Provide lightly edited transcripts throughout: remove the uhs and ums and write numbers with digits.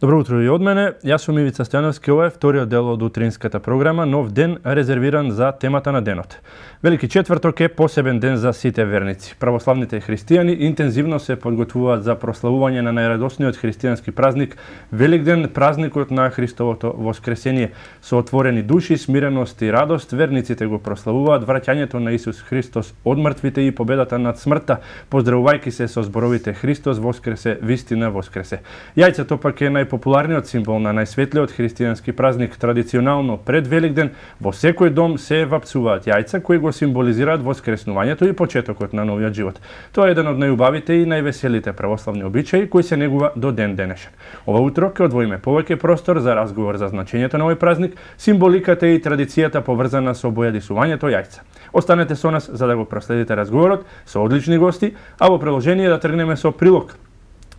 Добро утро и од мене. Јас сум Ивица Стојановски, ова е вториот дел од утринската програма, нов ден резервиран за темата на денот. Велики четврток е посебен ден за сите верници. Православните христијани интензивно се подготвуваат за прославување на најрадосниот христијански празник Великден, празникот на Христовото воскресение. Со отворени души, смиреност и радост, верниците го прославуваат враќањето на Исус Христос од мртвите и победата над смртта, поздравувајќи се со зборовите Христос воскресе, вистина воскресе. Јајцето пак е најпопуларниот символ на најсветлиот христијански празник. Традиционално пред Великден во секој дом се вапцуваат јајца кои го символизираат воскреснувањето и почетокот на новиот живот. Тоа е еден од најубавите и највеселите православни обичаи кои се негува до ден денешен. Ова утро ќе одвоиме повеќе простор за разговор за значењето на овој празник, символиката и традицијата поврзана со бојадисувањето јајца. Останете со нас за да го проследите разговорот со одлични гости, а во приложение да тргнеме со прилог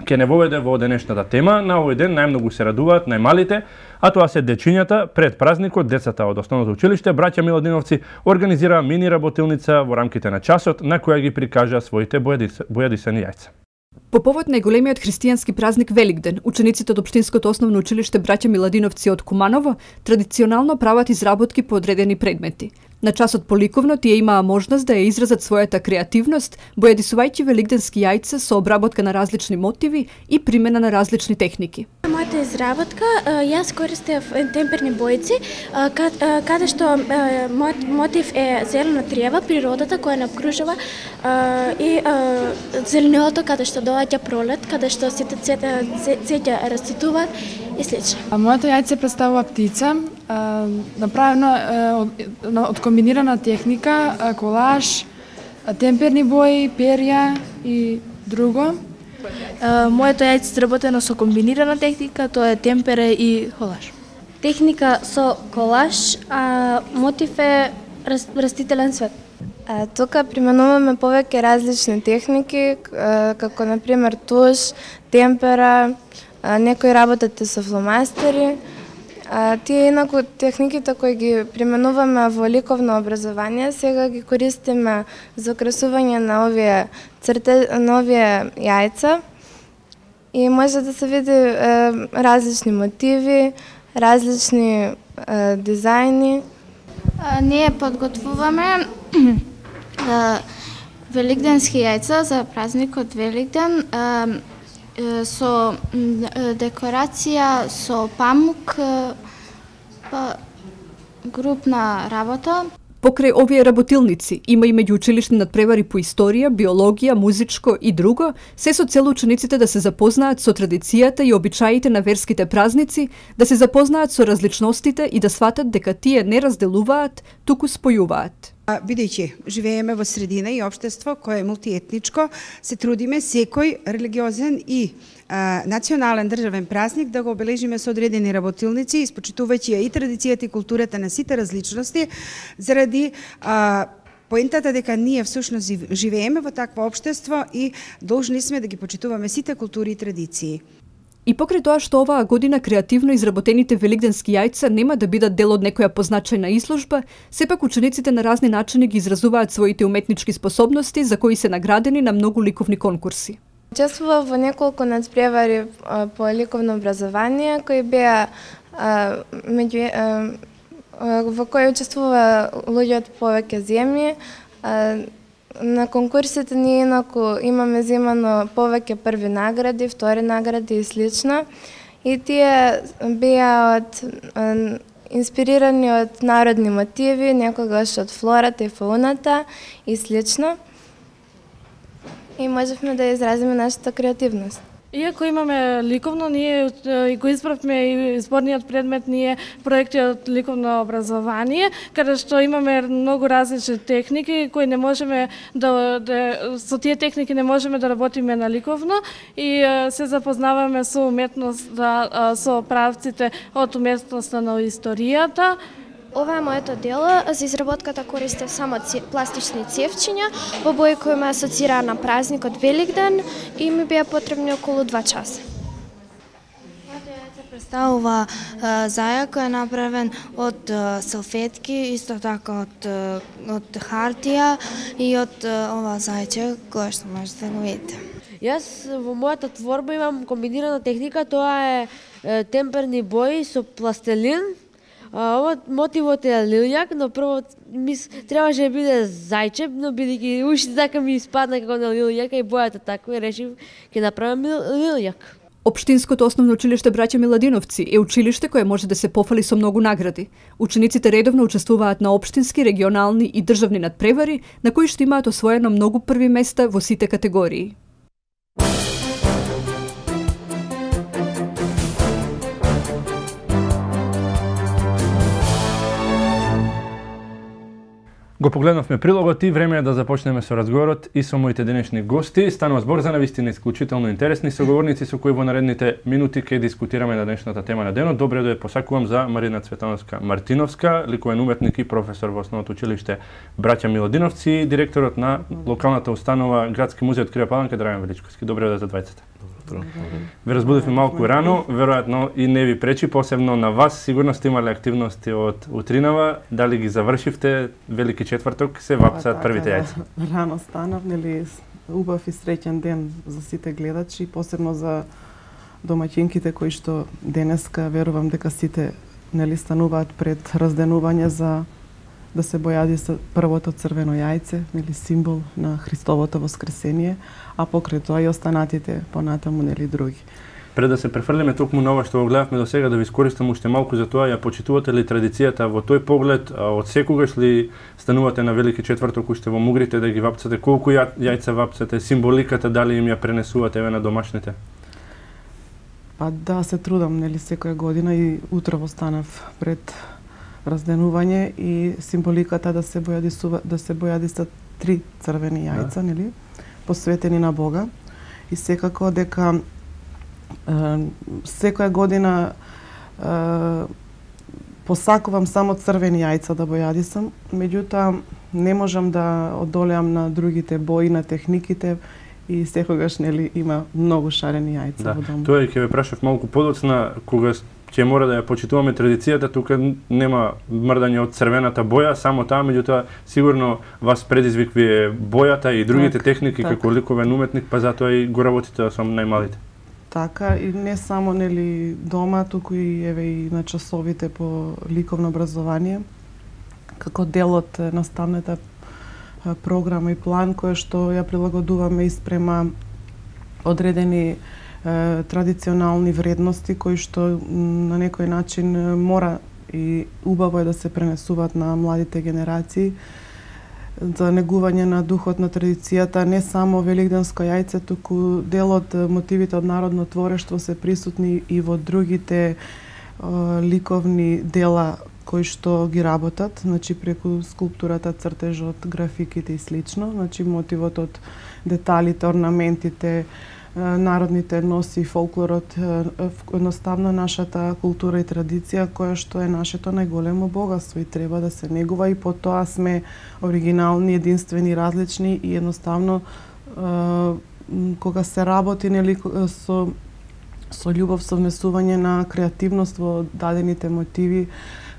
ке не воведе во денешната тема. На овој ден најмногу се радуваат најмалите, а тоа се дечињата. Пред празникот децата од основното училиште Браќа Миладиновци организираа мини работилница во рамките на часот на која ги прикажа своите бојадисани јајца. По повод најголемиот христијански празник Великден, учениците од Општинското основно училиште Браќа Миладиновци од Куманово традиционално прават изработки по одредени предмети. На часот по ликовно тие имаа можност да ја изразат својата креативност, бојадисувајќи великденски јајца со обработка на различни мотиви и примена на различни техники. Мојата изработка, јас користев темперни бојци, каде што мојот мотив е зелена трева, природата која напкружува и зеленото каде што доаѓа пролет, каде што сите цвеќа расцветуваат и слично. Моето јајце представува птица, направено од комбинирана техника, колаж, темперни бои, перја и друго. Моето јајце сработено со комбинирана техника, тоа е темпере и колаж. Техника со колаж, а мотив е растителен свет. Тука применуваме повеќе различни техники, како например туш, темпера, некои работат со фломастери. Тие инаку техниките кои ги применуваме во ликовно образование, сега ги користиме за украсување на овие јајца и може да се види различни мотиви, различни дизајни. Ние подготвуваме великденски јајца за празникот Великден со декорација, со памук, групна работа. Покрај овие работилници има и меѓуучилишни надпревари по историја, биологија, музичко и друго, се со цел учениците да се запознаат со традицијата и обичаите на верските празници, да се запознаат со различностите и да сватат дека тие не разделуваат, туку спојуваат. Бидејќи живееме во средина и општество кое е мултиетничко, се трудиме секој религиозен и национален државен празник да го обележиме со одредени работилници, испочитувајќи ја и традицијата и културата на сите различности, заради поентата дека ние всушност живееме во такво општество и должни сме да ги почитуваме сите култури и традиции. И покрај тоа што оваа година креативно изработените великденски јајца нема да бидат дел од некоја позначајна изложба, сепак учениците на разни начини ги изразуваат своите уметнички способности за кои се наградени на многу ликовни конкурси. Учествував во неколку надпревари по ликовно образование кои беа во кои учествува луѓе од повеќе земји. На конкурсите ние инаку имаме земано повеќе први награди, втори награди и слично. И тие беа инспирирани од народни мотиви, некогаш од флората и фауната и слично. И можевме да изразиме нашата креативност. Иако имаме ликовно, ние го избравме и изборниот предмет ние проекти од ликовно образование, каде што имаме многу различни техники кои не можеме со тие техники не можеме да работиме на ликовно и се запознаваме со уметност, со правците од уметноста на историјата Ова е моето дело. За изработката користев само пластични цевчиња во бои кои ме асоцираа на празникот Великден и ми беа потребни околу 2 часа. Представува зајак кој е направен од салфетки, исто така од хартија и од ова зајче кое што можете да го видите. Јас во мојата творба имам комбинирана техника, тоа е темперни бои со пластелин. Ова мотивот е лилјак, но прво требаше да биде зајче, но бидејќи ушите така ми испадна како на лилјака и бојата така и решив ќе направам лилјак. Општинското основно училиште Браќа Миладиновци е училиште кое може да се пофали со многу награди. Учениците редовно учествуваат на општински, регионални и државни надпревари, на кои што имаат освоено многу први места во сите категории. Го погледнавме прилогот и време е да започнеме со разговорот и со моите денешни гости. Станува збор за навистина исклучително интересни соговорници со кои во наредните минути ќе дискутираме на денешната тема на денот. Добре да ја посакувам за Марина Цветановска Мартиновска, ликовен уметник и професор во Основното училиште Браќа Миладиновци, директорот на локалната установа Градски музеј од Крија Паланка Драган Величковски. Добре да за двајцата. Ве разбудивме малку рано, веројатно и не ви пречи, посебно на вас. Сигурно сте имале активности од утринава. Дали ги завршивте? Велики четврток се вапцаат првите јајца. Рано станав, нели, убав и среќен ден за сите гледачи, посебно за домаќинките кои што денеска верувам дека сите нели стануваат пред разденување за да се бојади со првото црвено јајце, нели символ на Христовото воскресение, а покрај тоа и останатите понатаму нели други. Пред да се префрлиме токму на ова што го гледавме до сега, да ви искористам уште малку за тоа, ја почитувате ли традицијата во тој поглед, од секогаш ли станувате на Велики четврток уште во мугрите да ги вапцате, колку јајца вапцате, символиката дали им ја пренесувате еве на домашните? Па да, се трудам нели секоја година и утрово станав пред разденување и символиката да се бојади са 3 црвени јајца, нели, посветени на Бога. И секако дека секоја година посакувам само црвени јајца да бојадисам, меѓутоа не можам да одолеам на другите бои, на техниките и секогаш нели има многу шарени јајца во домот. Тоа ќе ве прашав малку подоцна, кога ќе мора да ја почитуваме традицијата, тука нема мрдање од црвената боја, само таа, меѓутоа сигурно вас предизвикви е бојата и другите техники како ликовен уметник, па затоа и го работите со најмалите. Така, и не само нели дома, туку и еве и на часовите по ликовно образование, како дел од наставната програма и план која што ја прилагодуваме и спрема одредени традиционални вредности кои што на некој начин мора и убаво е да се пренесуваат на младите генерации за негување на духот на традицијата, не само великденско јајце, туку дел од мотивите од народно творештво се присутни и во другите ликовни дела кои што ги работат, значи преку скулптурата, цртежот, графиките и слично, значи мотивот од деталите, орнаментите, народните носи, фолклорот, едноставно нашата култура и традиција која што е нашето најголемо богатство и треба да се негува и по тоа сме оригинални, единствени, различни и едноставно кога се работи нели со љубов, со внесување на креативност во дадените мотиви,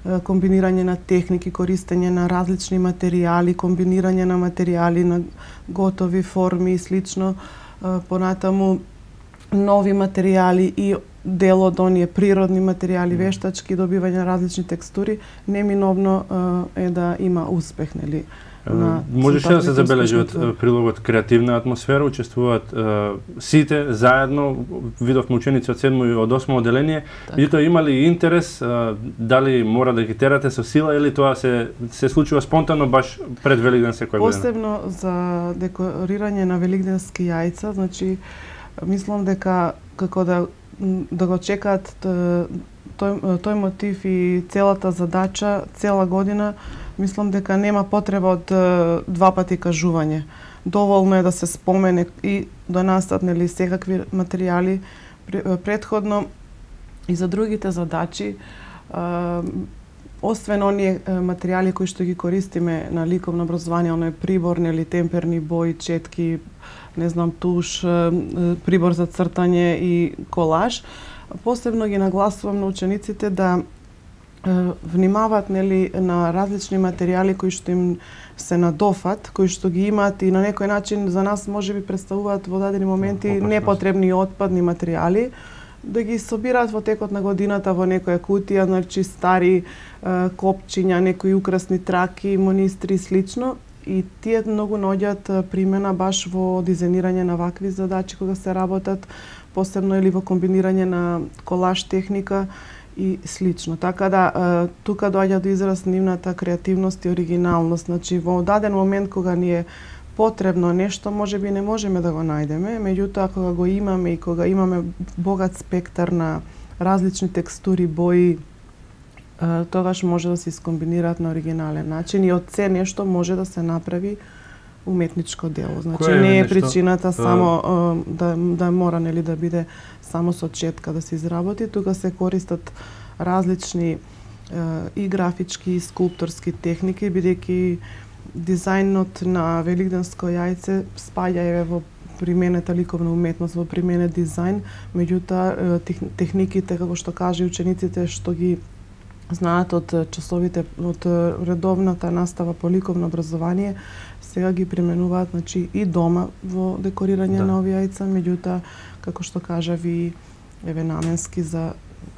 комбинирање на техники, користење на различни материјали, комбинирање на материјали на готови форми и слично, понатаму нови материјали и дел од оние природни материјали, вештачки, добивање на различни текстури, неминовно е да има успех, нели? Можеше да се забележи од прилогот креативна атмосфера, учествуваат сите заедно, видовме ученици од 7 и од 8 оделение, меѓутоа има ли интерес, дали мора да ги терате со сила или тоа се случува спонтано баш пред Великден секоја година? Посебно за декорирање на великденски јајца, значи мислам дека како да го чекаат тој мотив и целата задача цела година, мислам дека нема потреба од 2 пати кажување. Доволно е да се спомене и да настат нели секакви освен оние материјали кои што ги користиме на ликовно образование, оној прибор, нели, темперни бои, четки, не знам, туш, прибор за цртање и колаж, посебно ги нагласувам на учениците да внимаваат, нели, на различни материјали кои што им се надофат, кои што ги имаат и на некој начин за нас можеби представуваат во дадени моменти непотребни отпадни материјали, да ги собираат во текот на годината во некоја кутија, значи стари копчиња, некои украсни траки, монистри и слично. И тие многу наоѓаат примена баш во дизајнирање на вакви задачи кога се работат, посебно или во комбинирање на колаж техника и слично. Така да тука доаѓа до израз нивната креативност и оригиналност. Значи во даден момент кога ни е потребно нешто, можеби не можеме да го најдеме, меѓутоа кога го имаме и кога имаме богат спектар на различни текстури, бои, тогаш може да се искомбинираат на оригинален начин и од се нешто може да се направи уметничко дело. Значи не е причината само да мора, нели, да биде само со четка да се изработи, тука се користат различни и графички и скулпторски техники, бидејќи дизајнот на великденско јајце спаѓа во применета ликовна уметност, во применет дизајн, меѓутоа техниките, како што кажа учениците што ги знаат од часовите, од редовната настава по ликовно образование, сега ги применуваат, значи, и дома во декорирање на овие јајца, меѓутоа, како што кажа ви, еве наменски за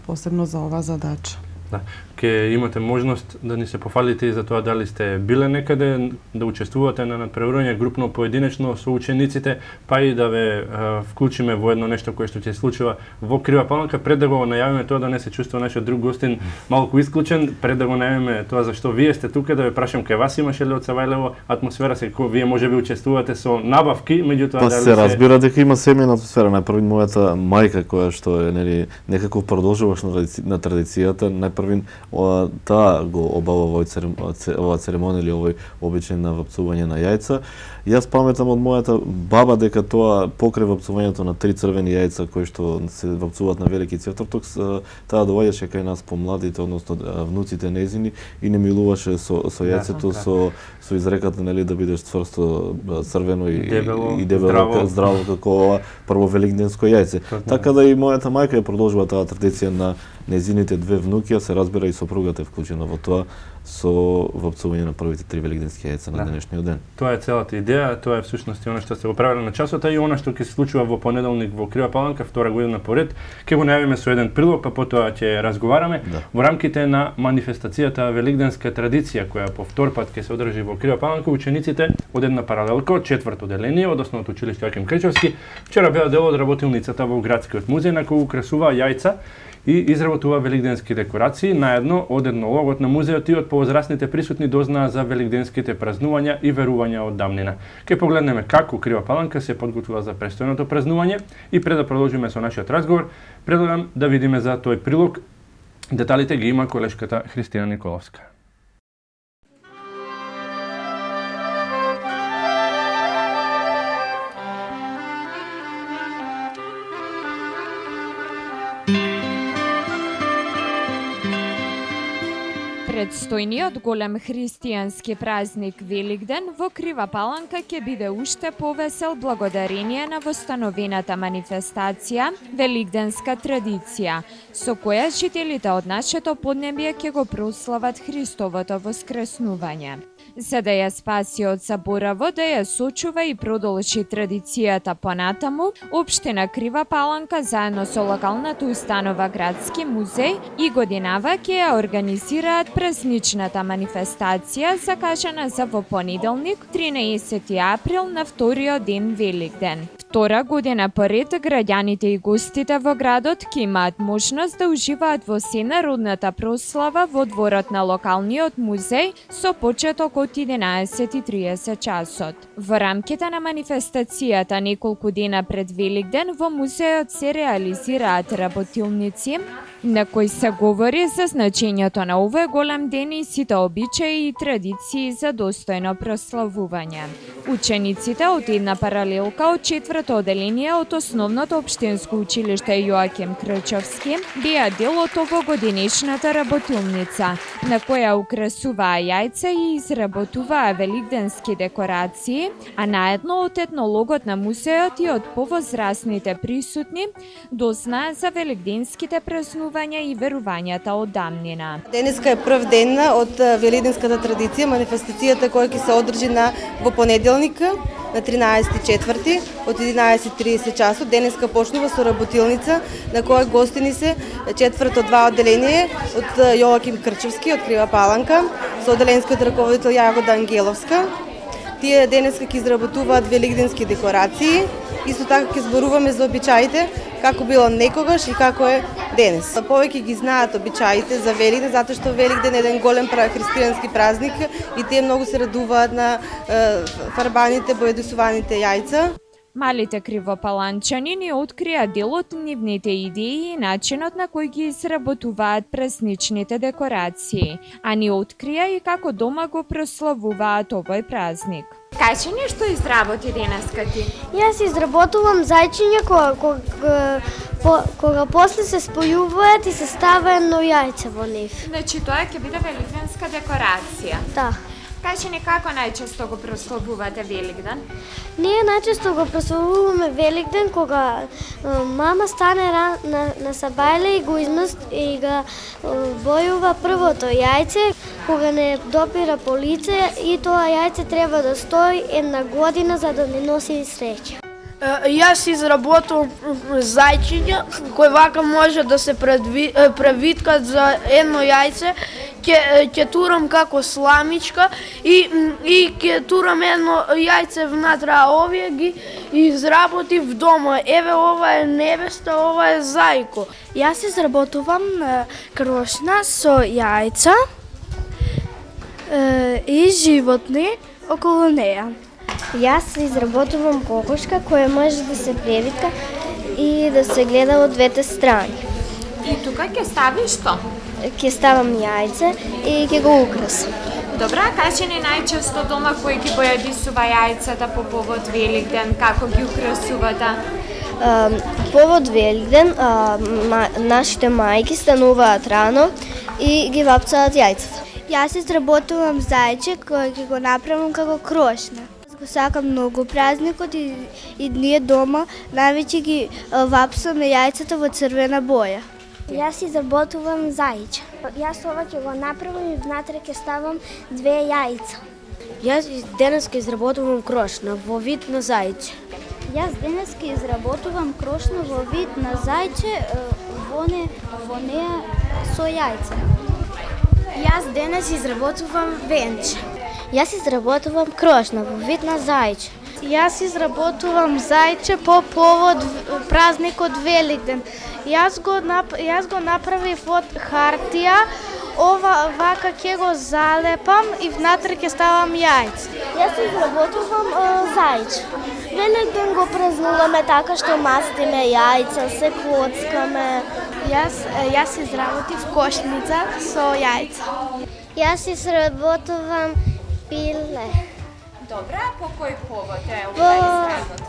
посебно за оваа задача. Да, ке имате можност да ни се пофалите и за тоа дали сте биле некаде, да учествувате на надпреварување групно, поединечно со учениците, па и да ве вклучиме во едно нешто кое што ќе се случува во Крива Паланка. Пред да го најавиме тоа, да не се чувствува нашиот друг гостин малку исклучен, пред да го најавиме тоа зашто вие сте тука, да ве прашам кај вас имаше ли од Савајлево атмосфера, секој вие можеби учествувате со набавки, меѓутоа дали се разбира дека има семејна атмосфера. Најпрвин мојата мајка која што е, нели, некаков продолжуваш на традицијата, најпрвин таа го обава оваа церемонија или овој обичај на вапцување на јајца. Јас паметам од мојата баба дека тоа покрај вапцувањето на 3 црвени јајца кои што се вапцуваат на Велики четврток, таа доаѓаше кај нас помладите, односно внуците нејзини, и не милуваше со јајцето, со изреката, нели, да бидеш цврсто, црвено и дебело, здраво како ова прво великденско јајце. Така да и мојата мајка ја продолжува таа традиција на нејзините две внуки, се разбира и сопругата е вклучена во тоа со вапцување на првите 3 великденски јајца на денешниот ден. Тоа е целата идеја, тоа е всушност и она што се го правеле на часот, и она што ќе се случува во понеделник во Крива Паланка, втора година поред. Ќе го најавиме со еден прилог, па потоа ќе разговараме во рамките на манифестацијата Великденска традиција, која по втор пат ќе се одржи во Крива Паланка. Учениците од една паралелка од 4-то деление од Основното училиште Јоаким Крчевски вчера беа дел од работилницата во градскиот музеј, на кој украсуваа јајца и изработува великденски декорации. Наедно од етнологот на музеот и од повозрастните присутни дознаа за великденските празнувања и верувања од давнина. Ке погледнеме како Крива Паланка се подготвува за престојното празнување и пред да продолжиме со нашиот разговор, предлагам да видиме за тој прилог. Деталите ги има колешката Христина Николовска. Предстојниот голем христијански празник Великден во Крива Паланка ќе биде уште повесел благодарение на востановената манифестација Великденска традиција, со која жителите од нашето поднебје ќе го прослават Христовото воскреснување. За да ја спаси од забораво, да ја сочува и продолжи традицијата понатаму, Општина Крива Паланка заедно со локалната установа Градски музеј и годинава ќе ја организираат празничната манифестација закажана за во понеделник, 13 април, на вториот ден Великден. Втора година поред, граѓаните и гостите во градот ќе имаат можност да уживаат во сенародната прослава во дворот на локалниот музеј со почеток од 11:30 часот. Во рамките на манифестацијата неколку дена пред Великден во музеот се реализираат работилници на кој се говори за значењето на овој голем ден и сите обичаи и традиции за достојно прославување. Учениците од една паралелка од 4-то оделение од Основното општинско училиште Јоаким Крчовски беа дел од овогодинешната работилница, на која украсуваа јајца и изработуваа великденски декорации, а наедно од етнологот на музеот и од повозрасните присутни дознаа за великденските празнувања и верувањата од давнина. Денеска е прв ден од великденската традиција, манифестацијата која ќе се одржи во понеделник на 13.4. од 11:30 часот. Денеска почнува со работилница на која гостини се 4-то 2 оделение од Јоаким Крчовски од Крива Паланка со оделенскиот раководител Јагода Ангеловска. Тие денеска ќе изработуваат великденски декорации. Исто така ќе зборуваме за обичаите, како било некогаш и како е денес. Повеќе ги знаат обичаите за Великден, затоа што Великден е еден голем христијански празник и тие многу се радуваат на фарбаните, боедосуваните јајца. Малите кривопаланчани ни открија дел од нивните идеи и начинот на кој ги изработуваат празничните декорации, а ни открија и како дома го прославуваат овој празник. Кажи ни што изработи денеска ти? Јас изработувам зајчиња кога после се спојуваат и се става едно јајце во нив. Значи тоа ќе биде великденска декорација. Да. Кажи ни како најчесто го прославувате Великден? Ние најчесто го прославуваме Великден кога мама стане на сабајле и го и го бојува првото јајце, кога не допира по лице и тоа јајце треба да стои една година за да не носи среќа. Јас изработувам зајчиња кои вака може да се превиткат за едно јајце. Ќе турам како сламичка и ќе турам едно јајце внатра, а овие ги изработив дома. Еве ова е невеста, ова е зајко. Јас изработувам крошна со јајца и животни околу неја. Јас изработувам кокошка која може да се превитка и да се гледа од двете страни. И тука ќе ставиш што? Ќе ставам јајце и ќе го украсам. Добра, кажи ни најчесто дома кој ги бојадисува јајцата по повод Великден, како ги украсувате? Повод Великден нашите мајки стануваат рано и ги вапцаат јајцата. Јас изработувам зајче кој ќе го направам како крошна. Го сакам многу празникот и ние дома највеќе ги вапсаме јајцата во црвена боја. Јас изработувам зајче. Јас ова ќе го направам и внатре ќе ставам 2 јајца. Јас денеска изработувам крошна во вид на зајче. Јас денеска изработувам крошна во вид на зајче во неја со јајца. Јас денес изработувам венче. Јас изработувам крошна во вид на зајче. Јас изработувам зајче по повод празникот Великден. Јас го направив од хартија, ова вака ќе го залепам и внатре ќе ставам јајце. Јас изработувам зајче. Великден го празнуваме така што мастиме јајца, се коцкаме. Јас изработив кошница со јајца. Јас изработувам пиле. Добра, по кој повод е ова изработ?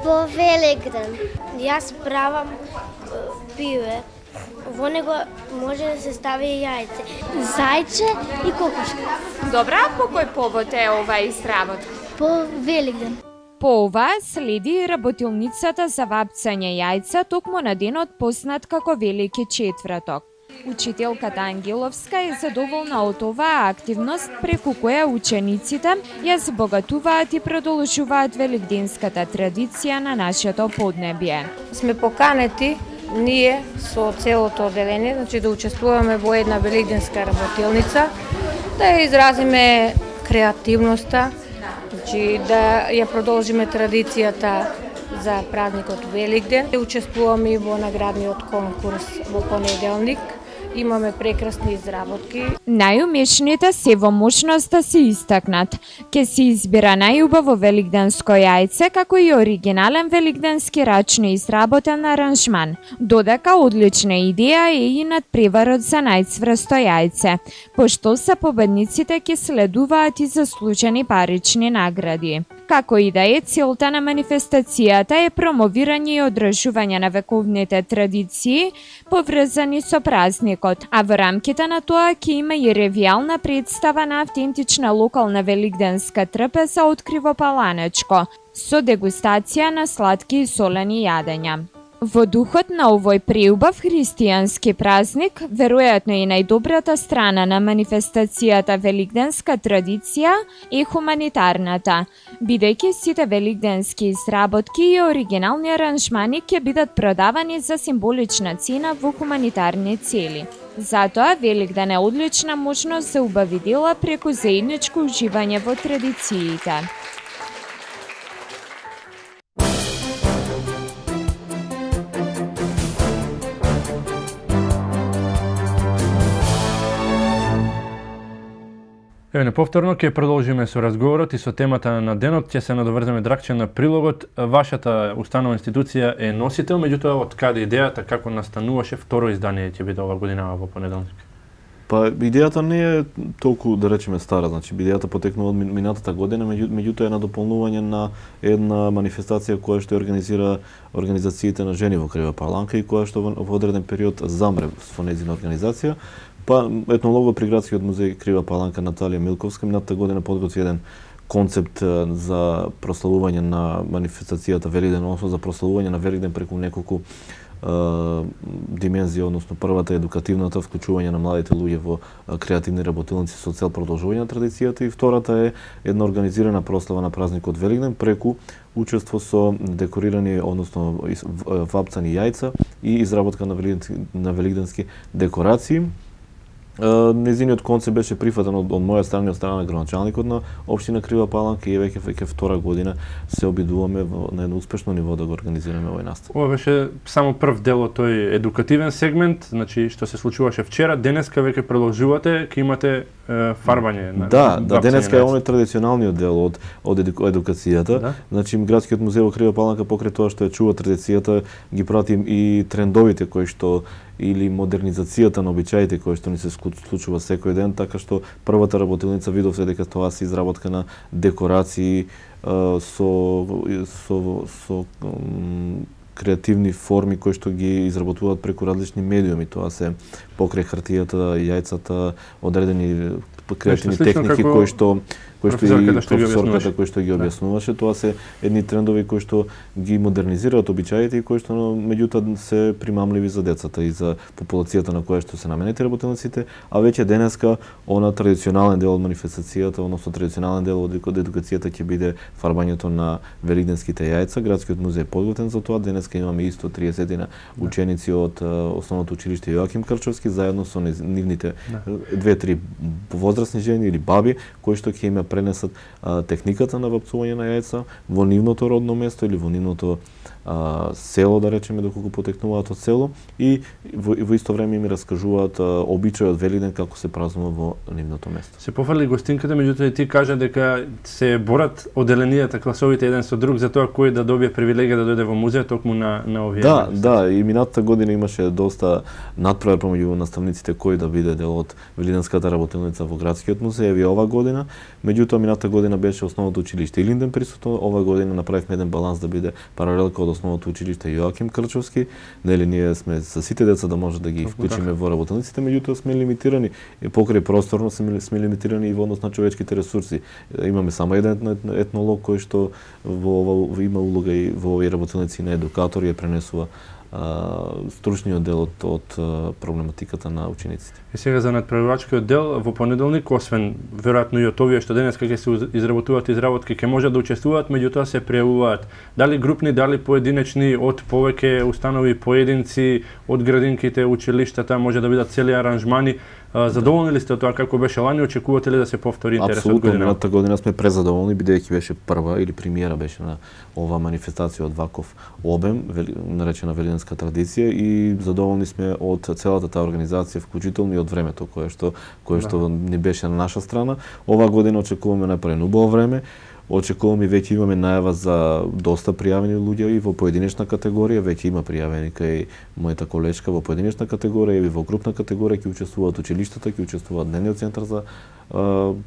По Великден. Јас правам пиле. Во него може да се стави јајце, зајче и кокошка. Добра, по кој повод е ова изработ? По Великден. По ова следи работилницата за вапцање јајца токму на денот познат како Велики четврток. Учителката Ангеловска е задоволна од оваа активност преку која учениците ја збогатуваат и продолжуваат великденската традиција на нашето поднебје. Сме поканети ние со целото оделение, значи да учествуваме во една великденска работилница, да ја изразиме креативноста, значи да ја продолжиме традицијата за празникот Великден. Учествуваме и во наградниот конкурс во понеделник имаме прекрасни изработки. Најумешните се во можност да се истакнат. Ке се избира најубаво великденско јајце, како и оригинален великденски рачно изработен аранжман. Додека одлична идеја е и надпреварот за најцврсто јајце, пошто се победниците ќе следуваат и заслужени парични награди. Како и да е, целта на манифестацијата е промовирање и одржување на вековните традиции поврзани со празникот, а во рамките на тоа ќе има и ревијална представа на автентична локална великденска трпеза од Кривопаланечко, со дегустација на сладки и солени јадења. Во духот на овој преубав христијански празник, веројатно и најдобрата страна на манифестацијата великденска традиција е хуманитарната, бидејќи сите великденски изработки и оригинални аранжмани ќе бидат продавани за символична цена во хуманитарни цели. Затоа Великден е одлична можност за убави дела преку заедничко уживање во традициите. Еве неповторно ќе продолжиме со разговорот и со темата на денот, ќе се надоврземе Драгче на прилогот. Вашата установа институција е носител, меѓутоа од каде идејата, како настануваше второ издание ќе биде ова година во понеделник? Па идејата не е толку, да речеме, стара, значи идејата потекнува од минатата година, меѓутоа е на дополнување на една манифестација која што организира организациите на жени во Крива Паланка и која што во одреден период замре со нејзина организација. Па етнологот при Градскиот музеј Крива Паланка Наталија Милковска минатата година подготви еден концепт за прославување на манифестацијата Великден, односно за прославување на Великден преку неколку димензија, односно првата е едукативната, вклучување на младите луѓе во креативни работилници со цел продолжување на традицијата, и втората е една организирана прослава на празникот Великден преку учество со декорирани, односно вапцани јајца и изработка на великденски декорации. Нејзиниот концепт беше прифатен од моја страна и од страна на градоначалникот на општина Крива Паланка и веќе втора година се обидуваме на едно успешно ниво да го организираме овој настан. Ова беше само прв дел од тој едукативен сегмент, значи што се случуваше вчера, денеска веќе продолжувате, ќе имате фарбање на Да, денеска е оној традиционалниот дел од едукацијата. Да? Значи Градскиот музеј во Крива Паланка покрај тоа што ја чува традицијата, ги прати и трендовите кои што или модернизацијата на обичаите кои што ни се случува секој ден, така што првата работилница видовте дека тоа се изработка на декорации со креативни форми кои што ги изработуваат преку различни медиуми. Тоа се покрај хартијата, јајцата, одредени креативни техники кои што и професорката кој што ги објаснуваше, тоа се едни трендови кои што ги модернизираат обичаите и кои што меѓутоа се примамливи за децата и за популацијата на која што се наменети работилниците, а веќе денеска она традиционален дел од манифестацијата, односно традиционален дел од едукацијата ќе биде фарбањето на великденските јајца. Градскиот музеј е подготвен за тоа. Денеска имаме исто 30 ученици од основното училиште Јоаким Крчовски заедно со нивните 2-3 возрастни жени или баби кои што ќе им пренесат техниката на вапцување на јајца во нивното родно место или во нивното село, да речеме, доколку потекнуваат од село, и во исто време ми раскажуваат обичајот Великден како се празнува во нивното место. Се пофрли гостинката, меѓутоа и ти кажа дека се борат одделенијата, класовите еден со друг за тоа кој да добие привилегија да дојде во музеј токму на овие. Да, и минатата година имаше доста надпревар помеѓу наставниците кој да биде дел од Великденската работилница во Градскиот музеј. И ова година, меѓутоа минатата година беше основното училиште Илинден присутно, ова година направивме еден баланс да биде паралелка од основното училиште Јоаким Крчовски. Нели ние сме за сите деца да може да ги вклучиме во работилниците, меѓутоа сме лимитирани покрај просторно, сме лимитирани и во однос на човечките ресурси. Имаме само еден етнолог кој што има улога и во овие работилници на едукатор и ја пренесува стручниот дел од проблематиката на учениците. И сега за надпреварачкиот дел во понеделник, освен веројатно и од овие што денеска ќе се изработуваат изработки, ќе можат да учествуваат, меѓутоа се пријавуваат дали групни, дали поединечни, од повеќе установи, поединци, од градинките, училиштата, може да бидат цели аранжмани. Задоволни ли сте од тоа како беше лани? Очекувате ли да се повтори интересот година? Апсолутно, минатата година сме презадоволни, бидејќи беше прва или премиера беше на оваа манифестација од ваков обем, наречена велиденска традиција, и задоволни сме од целата таа организација, вклучително и од времето кое што не беше на наша страна. Оваа година очекуваме направено убаво време. Очекуваме, веќе имаме најава за доста пријавени луѓе и во поединечна категорија, веќе има пријавени кај мојата колешка во поединечна категорија и во групна категорија, ќе учествуваат училиштата, ќе учествуваат дневниот центар за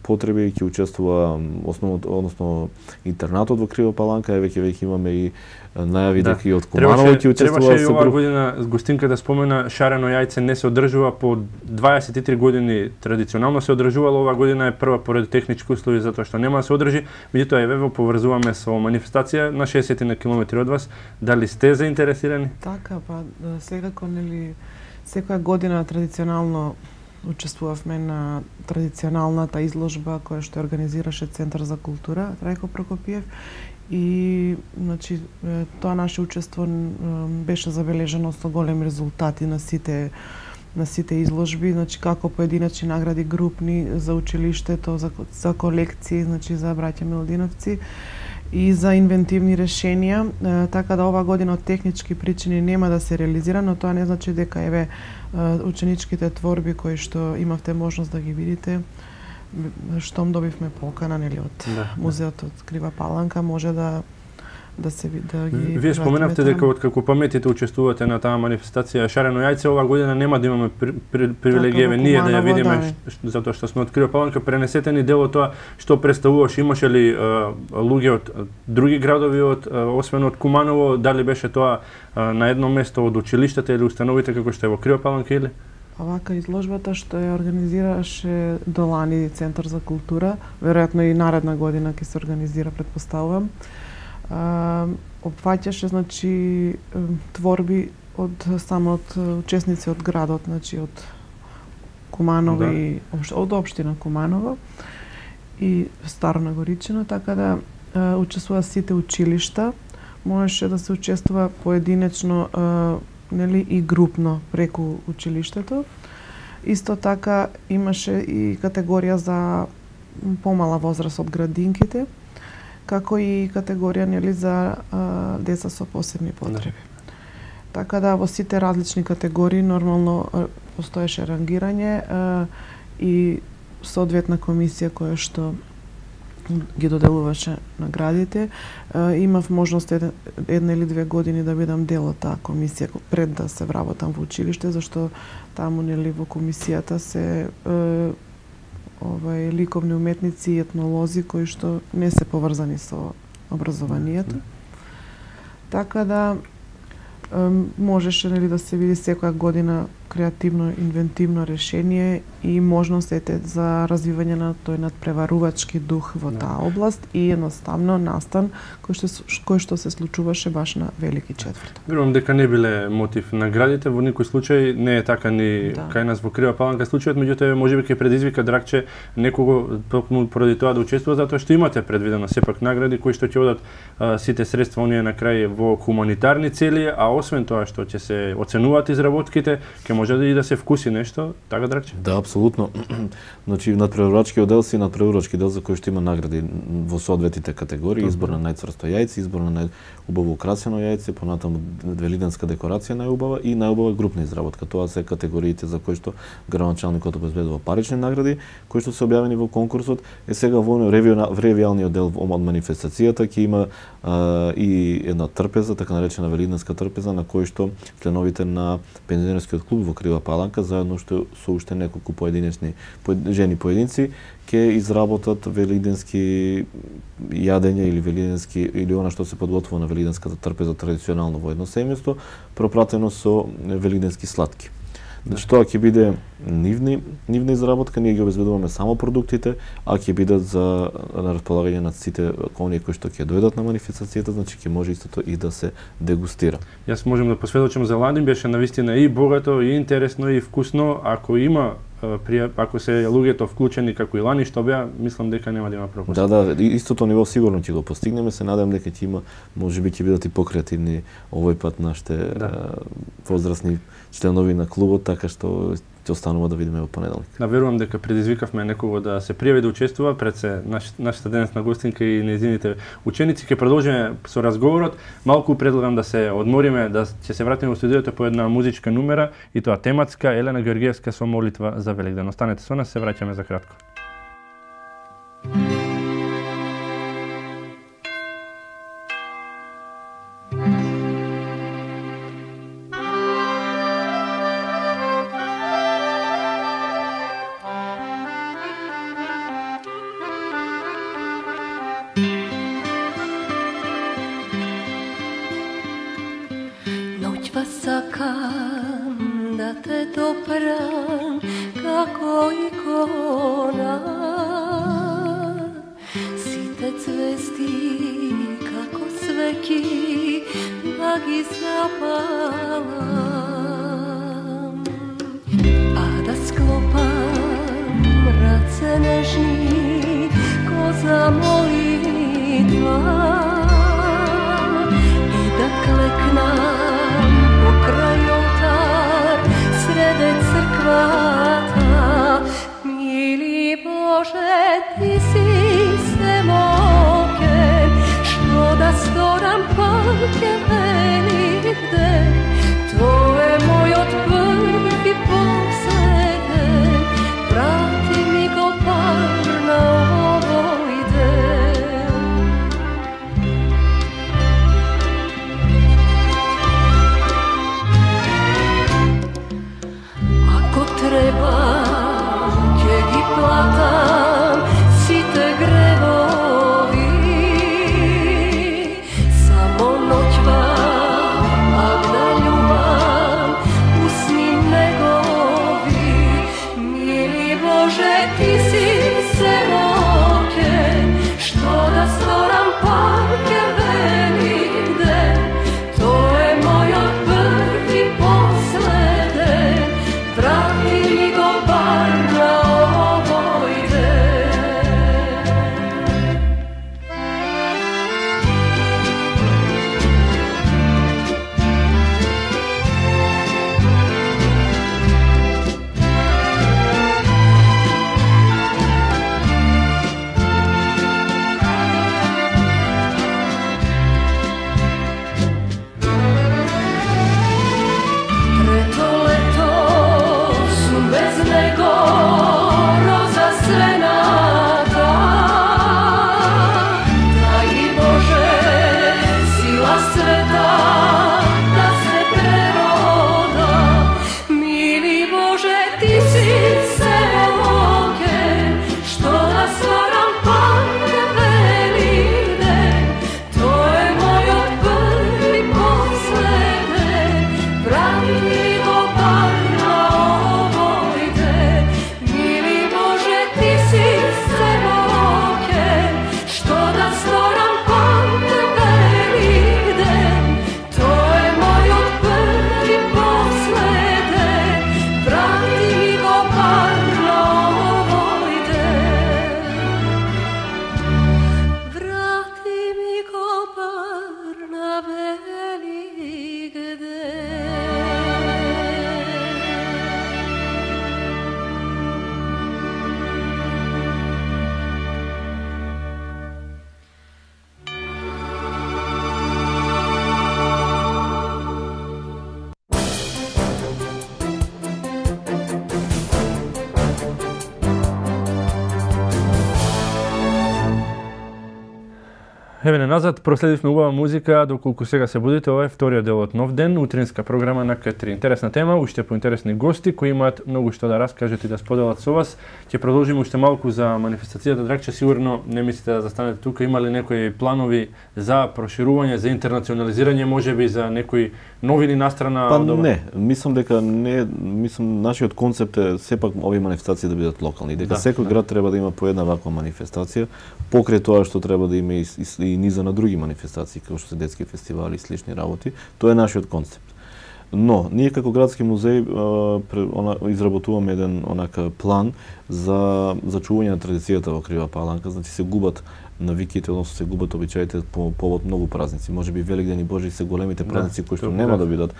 потреби, ќе учествува односно интернатот во Крива Паланка, веќе имаме и најави дека и од Куманово ќе учествуваат. Требаше и оваа година Гостинка да спомена, шарено јајце не се одржува по 23 години, традиционално се одржувало, оваа година е прва поради технички услови затоа што нема да се одржи, меѓутоа еве поврзуваме со манифестација на 60 на километри од вас. Дали сте заинтересирани? Така, па секако нели секоја година традиционално учествувавме на традиционалната изложба која што организираше Центар за култура Трајко Прокопиев, и значи тоа наше учество беше забележано со големи резултати на сите изложби, значи како поединачни награди, групни за училиштето, за колекции, значи за браќа Милодиновци и за инвентивни решенија, така да оваа година од технички причини нема да се реализира, но тоа не значи дека еве ученичките творби кои што имавте можност да ги видите, штом добивме покана нели од музеот од Крива Паланка, може да ги. Вие споменавте дека откако паметите учествувате на таа манифестација шарено јајце, оваа година нема да имаме привилегија ние да ја видиме затоа што сме од Крива Паланка. Пренесете ни дел од тоа што представуваше, имаше ли луѓе од други градови освен од Куманово, дали беше тоа на едно место од училиштата или установите како што е во Крива Паланка или? Овака изложбата што ја организираше Долани Центар за култура, веројатно и наредна година ќе се организира, претпоставувам, опфаќаше значи творби од учесници од градот, значи од Куманово и од општина Куманово и Старо Нагоричино, така да учествува сите училишта, можеше да се учествува поединечно нели и групно преку училиштето. Исто така имаше и категорија за помала возраст од градинките, како и категорија нели за деца со посебни потреби. Така да во сите различни категории нормално постоеше рангирање и соодветна комисија која што ги доделуваше наградите. Имав можност една или две години да бидам дел од таа комисија пред да се вработам во училиште, зашто таму нели во комисијата се ликовни уметници и етнолози кои што не се поврзани со образованието. Така да можеше нели да се види секоја година креативно, инвентивно решение и можностите за развивање на тој надпреварувачки дух во таа област и едноставно настан кој што се случуваше баш на Велики четврток. Верувам дека не биле мотив наградите, во никој случај не е така ни кај нас во Крива Паланка случајот, меѓутоа можеби ќе предизвика Драгче некого токму поради тоа да учествува, затоа што имате предвидено сепак награди кои што ќе одат сите средства оние на крај во хуманитарни цели, а освен тоа што ќе се оценуваат изработките, ќе може и да се вкуси нешто, така Драгче? Да, апсолутно. Значи надпреварувачки оддел си надпреварувачки дел за кој што има награди во соодветните категории, избор на најцврсто јајце, избор на најубаво украсено јајце, понатаму велиденска декорација најубава и најубава групна изработка. Тоа се категориите за кои што градоначалникот обезбедува парични награди, кои што се објавени во конкурсот. Сега во ревијалниот дел од манифестацијата ќе има и една трпеза, така наречена велиденска трпеза, на кој што членовите на пензионерскиот клуб во Крива Паланка заедно со уште неколку поединечни жени поединци ќе изработат велиденски јадења или велиденски или она што се подготвува на велиденската трпеза традиционално во едно семејство, пропратено со велиденски сладки. Значи тоа ќе биде нивна изработка, ние ги обезбедуваме само продуктите, а ќе бидат на располагање на сите оние кои што ќе дојдат на манифестацијата, значи ќе може истото и да се дегустира. Јас можам да посведочам за Ладин, беше навистина и богато, и интересно, и вкусно. Ако се луѓето вклучени како и лани што беа, мислам дека нема да има пропуст. Да, истото ниво сигурно ќе го постигнеме, се надевам дека ќе има, можеби ќе бидат и покреативни овој пат нашите возрастни членови на клубот, така што ќе останува да видиме во понеделник. Да, верувам дека предизвикавме некого да се пријави да учествува пред се нашата денесна гостинка и нејзините ученици. Ќе продолжиме со разговорот. Малку предлагам да се одмориме, да ќе се вратиме во студиото по една музичка numera и тоа тематска, Елена Георгиевска со молитва за Великден. Останете со нас, се враќаме за кратко. Сакам да те допрам како икона, сите звезди како свеќи да ги запалам, па да склопам раце нежни ко за молитва и да клекнам покрај олтар среде црквата. Мили Боже, ти си всемокен, што да сторам паќе Великден. Тоа е мојот први последен, прати ми го пар на овој ден. Треба, ќе ги платам сите гревови, само ноќва пак да љубам усни негови. Мили Боже, ти си всемокен, што да сторам паќе Великден. Тоа е мојот први последен, vrati mi go bar na ovoj den. Treto leto bez nego rozasvenata, daj mi Bože sila sveta da se preroda. Mili Bože, ti si всемокен, što da stvaram pakke Velикден. To je moj od prvi posleden, vrati mi go bar na ovoj den. Mili Bože, ti si всемокен, što da stvaram pakke Velикден. To je moj od prvi posleden, vrati mi go bar na ovoj den. Vrati mi go bar na Velикден. Еве назад, проследивме убава музика, доколку сега се будите, ова е вториот дел од Нов ден, утринска програма на К3. Интересна тема, уште поинтересни гости кои имаат многу што да раскажат и да споделат со вас. Ќе продолжиме уште малку за манифестацијата. Драгче, сигурно не мислите да застанете тука. Има ли некои планови за проширување, за интернационализирање, можеби за некои новини настрана? Па не, мислам дека не, мислам нашиот концепт е сепак овие манифестации да бидат локални, дека секој град треба да има по една ваква манифестација, покрај тоа што треба да има и низа на други манифестации, како што се детски фестивали и слични работи. Тоа е нашиот концепт. Но, ние како градски музеј изработуваме еден план за зачување на традицијата во Крива Паланка, значи се губат навиките, односно се губат обичаите по повод многу празници. Можеби Великден и Божи се големите празници кои што нема да бидат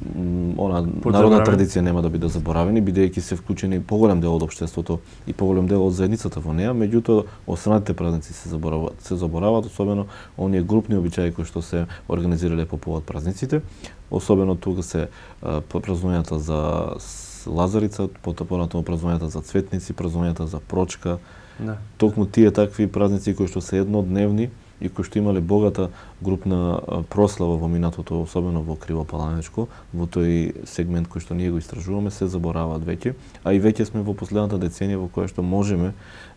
народна традиција нема да бидат заборавени, бидејќи се вклучени поголем дел од општеството и поголем дел од заедницата во неа, меѓутоа останатите празници се забораваат, особено оние групни обичаи кои што се организирале по повод празниците. Особено тука се празнувањата за Лазарица, понатаму празнувањата за Цветници, празнувањата за Прочка. Да. Токму тие такви празници кои што се еднодневни и кои што имале богата групна прослава во минатото, особено во Кривопаланечко, во тој сегмент кој што ние го истражуваме, се забораваат веќе, а и веќе сме во последната деценија во која што можеме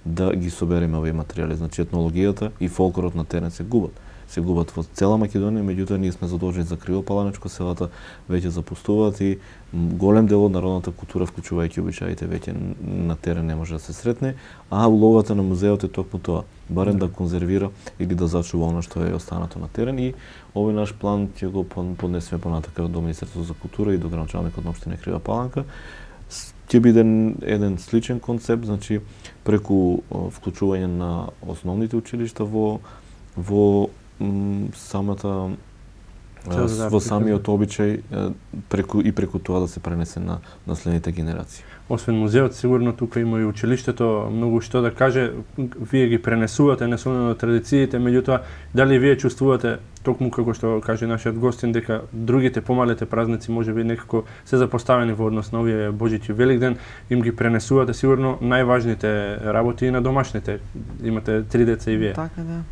да ги собереме овие материјали. Значи етнологијата и фолклорот на терен се губат. Се губат во цела Македонија, меѓутоа ние сме задолжени за Кривопаланечко, селата веќе запустуваат и голем дел од народната култура, вклучувајќи обичаите, веќе на терен не може да се сретне, а улогата на музеот е токму тоа, барем да конзервира или да зачува она што е останато на терен, и овој наш план ќе го поднесеме понатака до Министерството за култура и до градоначалникот на општина Крива Паланка. Ќе биде еден сличен концепт, значи преку вклучување на основните училишта во самата во самиот обичај преку тоа да се пренесе на наследните генерации. Освен музеот, сигурно тука има и училиштето многу што да каже. Вие ги пренесувате несумнено традициите, меѓутоа дали вие чувствувате, токму како што каже нашиот гостин, дека другите помалите празници можеби некако се запоставени во однос на овие Божич и Великден, им ги пренесувате сигурно најважните работи и на домашните. Имате 3 деца и вие. Така да.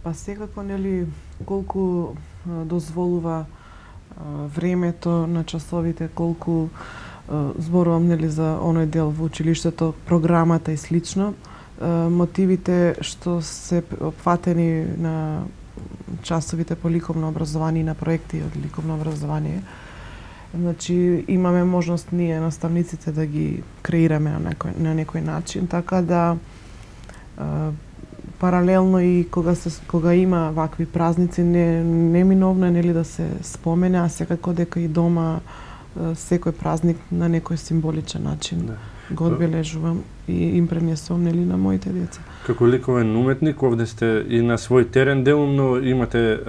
Па секако, нели, колку дозволува времето на часовите, колку зборувам, нели, за оној дел во училиштето, програмата и слично, мотивите што се опфатени на часовите по ликовно образование и на проекти од ликовно образование. Значи, имаме можност ние, наставниците, да ги креираме на некој начин, така да паралелно и кога има вакви празници, неминовно е, нели, да се спомене, а секако дека и дома секој празник на некој символичен начин го одбележувам и им пренесувам, нели, на моите деца. Како ликовен уметник, овде сте и на свој терен делумно, имате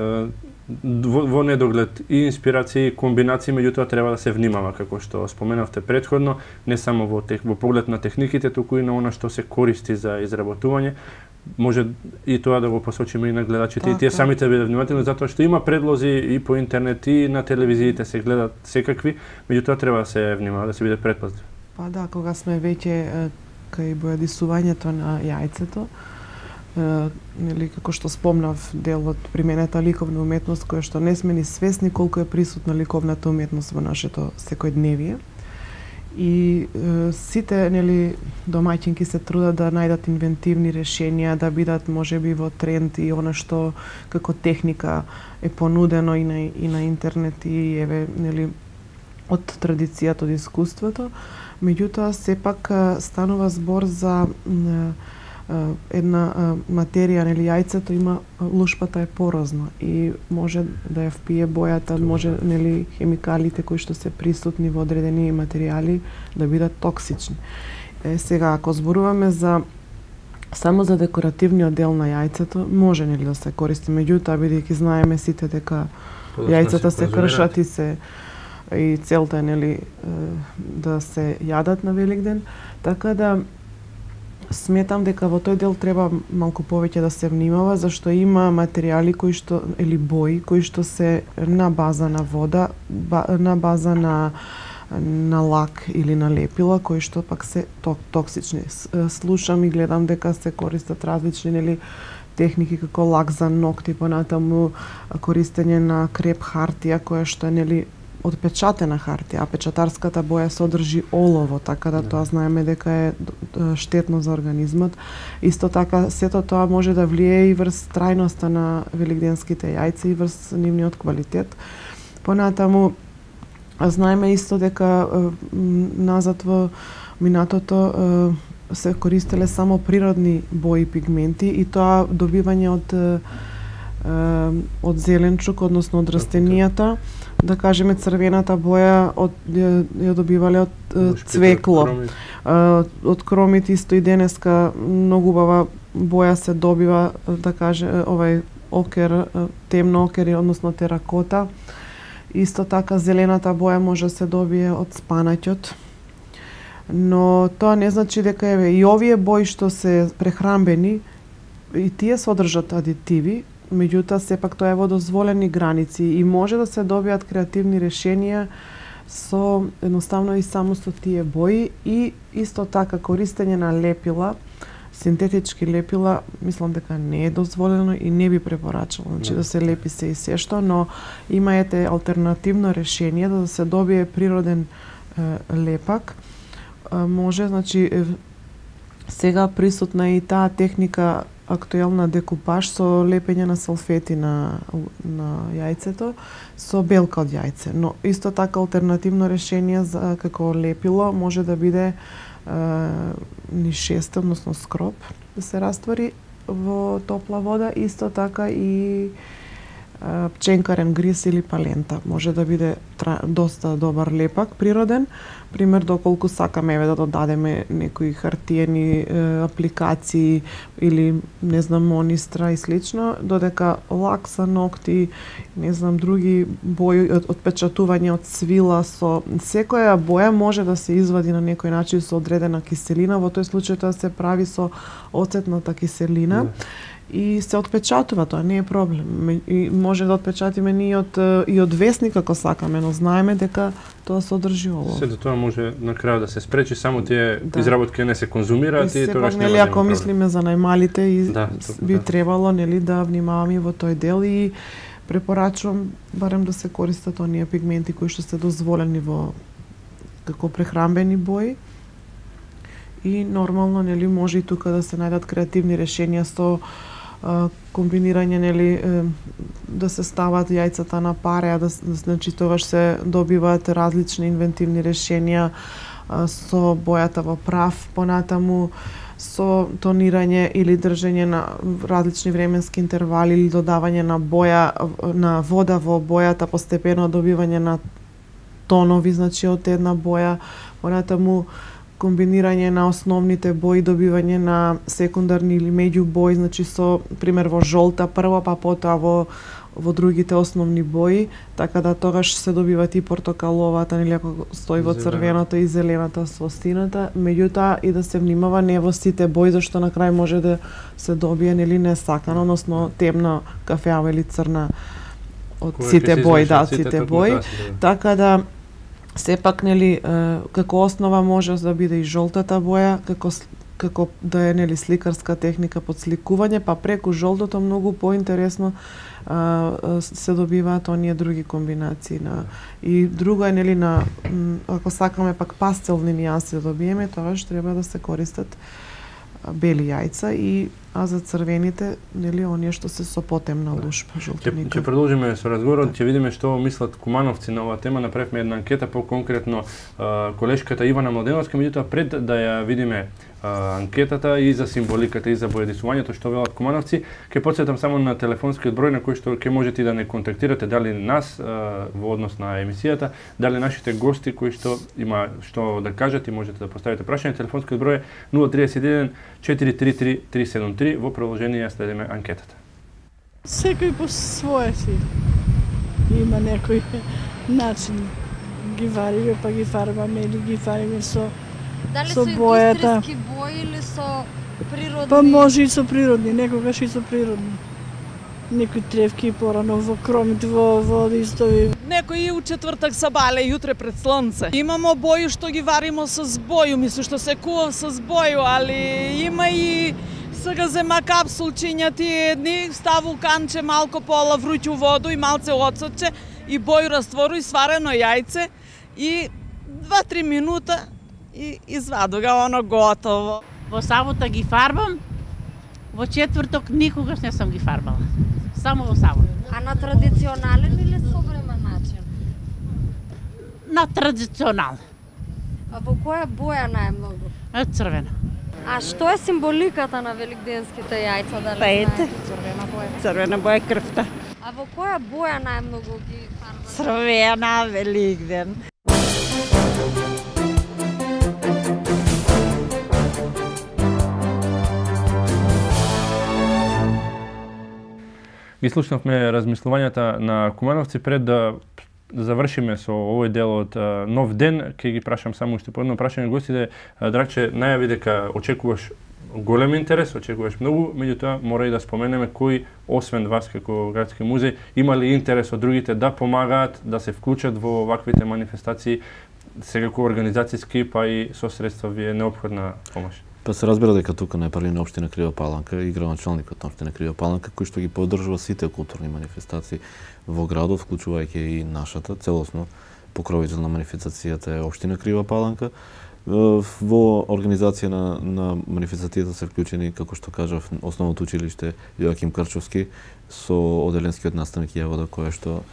во недоглед и инспирации и комбинации, меѓутоа треба да се внимава, како што споменавте претходно, не само во поглед на техниките, туку и на она што се користи за изработување. Може и тоа да го посочиме и на гледачите, и тие самите бидат внимателни, затоа што има предлози и по интернет, и на телевизиите се гледат секакви, меѓутоа треба да се внимава, да се биде предпазлив. Па да, кога сме веќе кај бојадисувањето на јајцето, нели, како што спомнав, дел од применета ликовна уметност, која што не сме ни свесни колку е присутна ликовната уметност во нашето секојдневие. И сите, нели, домаќинки се трудат да најдат инвентивни решенија, да бидат можеби во тренд и она што како техника е понудено и на интернет и еве, нели, од традицијата, од искуството. Меѓутоа сепак станува збор за една материја, нели, јајцето има, лушпата е порозна и може да ја впие бојата, може, нели, хемикалите кои што се присутни во одредени материјали да бидат токсични. Сега, ако зборуваме само за декоративниот дел на јајцето, може, нели, да се користи, меѓутоа бидејќи знаеме сите дека јајцата се кршат и целта е, нели, да се јадат на Великден, така да сметам дека во тој дел треба малку повеќе да се внимава, зашто има материјали кои што, или бои кои што се на база на вода, на база на лак или на лепила, кои што пак се токсични. Слушам и гледам дека се користат различни, нели, техники како лак за ногти, понатаму користење на креп хартија која што е, нели, отпечатена хартија, а печатарската боја содржи олово, така да тоа знаеме дека е штетно за организмот. Исто така, сето тоа може да влие и врз трајноста на великденските јајца и врз нивниот квалитет. Понатаму, знаеме исто дека назад во минатото се користеле само природни бои и пигменти и тоа добивање од зеленчук, односно од растенијата, да кажеме црвената боја ја добивале од цвекло. Од кромит исто и денеска многу убава боја се добива, да каже, овај окер, темно окер, односно теракота. Исто така зелената боја може да се добие од спанаќот. Но тоа не значи дека еве и овие бои што се прехрамбени и тие содржат адитиви, меѓутоа сепак тоа е во дозволени граници и може да се добијат креативни решенија со едноставно и само со тие бои и исто така користење на лепила, синтетички лепила, мислам дека не е дозволено и не би препорачала, значи да се лепи се и се што, но имаете алтернативно решение да се добие природен лепак. Може, значи сега присутна и таа техника актуелна декупаж со лепење на салфети на јајцето со белка од јајце. Но исто така алтернативно решение за како лепило може да биде ни шесте, односно скроп, да се раствори во топла вода, исто така и пченкарен гриз или палента. Може да биде доста добар лепак, природен. Пример, доколку сакаме да додадеме некои хартиени апликации или, не знам, монистра и слично, додека лак за ногти, не знам, други бои, отпечатување од свила, со секоја боја може да се извади на некој начин со одредена киселина, во тој случај тоа се прави со оцетната киселина. И се отпечатува, тоа не е проблем. И може да отпечатиме и од весник ако сакаме, но знаеме дека тоа содржи ово. Се тоа може на крајот да се спречи, само тие изработки не се конзумираат и тогаш нема. Нели ако мислиме за најмалите би требало нели да внимаваме во тој дел и препорачувам барем да се користат оние пигменти кои што се дозволени во како прехрамбени бои. И нормално нели може и тука да се најдат креативни решенија со комбинирање, нели, да се стават јајцата на пареа, значи тогаш се добиваат различни инвентивни решенија со бојата во прав, понатаму со тонирање или држење на различни временски интервали или додавање на боја на вода во бојата, постепено добивање на тонови, значи од една боја, понатаму комбинирање на основните бои, добивање на секундарни или меѓу бои, значи со пример во жолта прво, па потоа во другите основни бои, така да тогаш се добиват и портокаловата, или ако стои во црвеното и зелената со сината, меѓутоа и да се внимава не во сите бои, зашто на крај може да се добие нели несакано, односно темна кафеава или црна од сите бои, да, сите бои, така да сепак нели како основа може да биде и жолтата боја, како да е нели сликарска техника подсликување, па преку жолтото многу поинтересно се добиваат оние други комбинации и друго е нели на ако сакаме пак пастелни нијанси да добиеме, тогаш треба да се користат бели јајца а за црвените нели оние што се со потемна лушпа, жолтеника. Ќе продолжиме со разговорот, ќе видиме што мислат кумановци на оваа тема. Направивме една анкета, по-конкретно колешката Ивана Младеновска, меѓутоа пред да ја видиме анкетата и за символиката и за бојадисувањето што велат кумановци, ќе потсетам само на телефонскиот број на кој што ќе можете да не контактирате дали нас во однос на емисијата, дали нашите гости кои што има што да кажат и можете да поставите прашање. Телефонскиот број е 031 433 373. Во продолжение ја следиме анкетата. Секој по своје си има некој начин. Ги вариме, па ги фарбаме или ги фариме со бојата. Индустријски бои или со природни? Па може и со природни, некогаш и со природни. Некои тревки порано во кромите, во листови. Некои у четвртак са бале, јутре пред слонце. Имамо боју што ги варимо со збоју, мислам што се кувам со збоју, али има и сега зема капсулчиња тие едни, ставу канче малко пола вруќу воду и малце оцетче и боју раствору и сварено јајце и 2-3 минута и изваду го, оно готово. Во сабота ги фарбам, во четврток никогаш не сум ги фарбала. Само во сабота. А на традиционален или современ начин? На традиционален. А во која боја најмногу? Црвена. А што е символиката на великденските јајца, дали знаете? Црвена боја. Црвена боја крвта. А во која боја најмногу ги фарбате? Црвена, Великден. Ги слушнавме размислувањата на Кумановци пред да завршиме со овој дел од нов ден. Ќе ги прашам само уште по едно прашање гостите. Драгче, најави дека очекуваш голем интерес, очекуваш многу, меѓутоа мора и да споменеме кои, освен вас како градски музеј, има ли интерес од другите да помагаат, да се вклучат во ваквите манифестации, секако организацијски, па и со средства ви е неопходна помош? Па се разбира дека тука најпрви на општина Крива Паланка и градоначалникот на општина Крива Паланка, кој што ги поддржува сите културни манифестации во градот, вклучувајќи и нашата, целосно покровител на манифестацијата е општина Крива Паланка. Во организација на манифестацијата се вклучени, како што кажав, основното училиште Јоаким Крчовски со оделенскиот наставник Јавода, кој што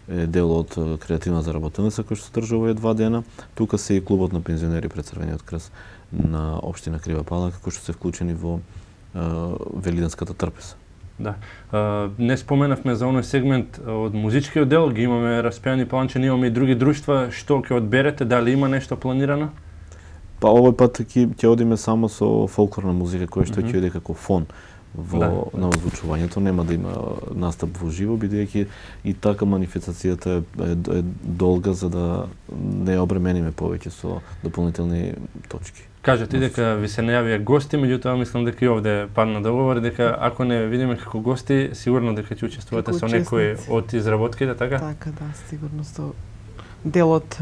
е дел од креативната работилница кој што се држи овие 2 дена. Тука се и клубот на пензионери пред Црвениот крст на општина Крива Паланка, кои што се вклучени во Велиденската трпеза. Да. Не споменавме за оној сегмент од музичкиот дел, ги имаме распеани планчени, имаме и други друштва, што ќе одберете, дали има нешто планирано? Па овој пат ќе одиме само со фолклорна музика која што ќе иде како фон на озвучувањето, нема да има настап во живо, бидејќи и така манифестацијата е долга за да не обремениме повеќе со дополнителни точки. Кажете дека ви се најавија гости, меѓутоа мислам дека и овде падна договор дека ако не видиме како гости, сигурно дека ќе учествувате со некои од изработките, така? Така, да, сигурно со дел од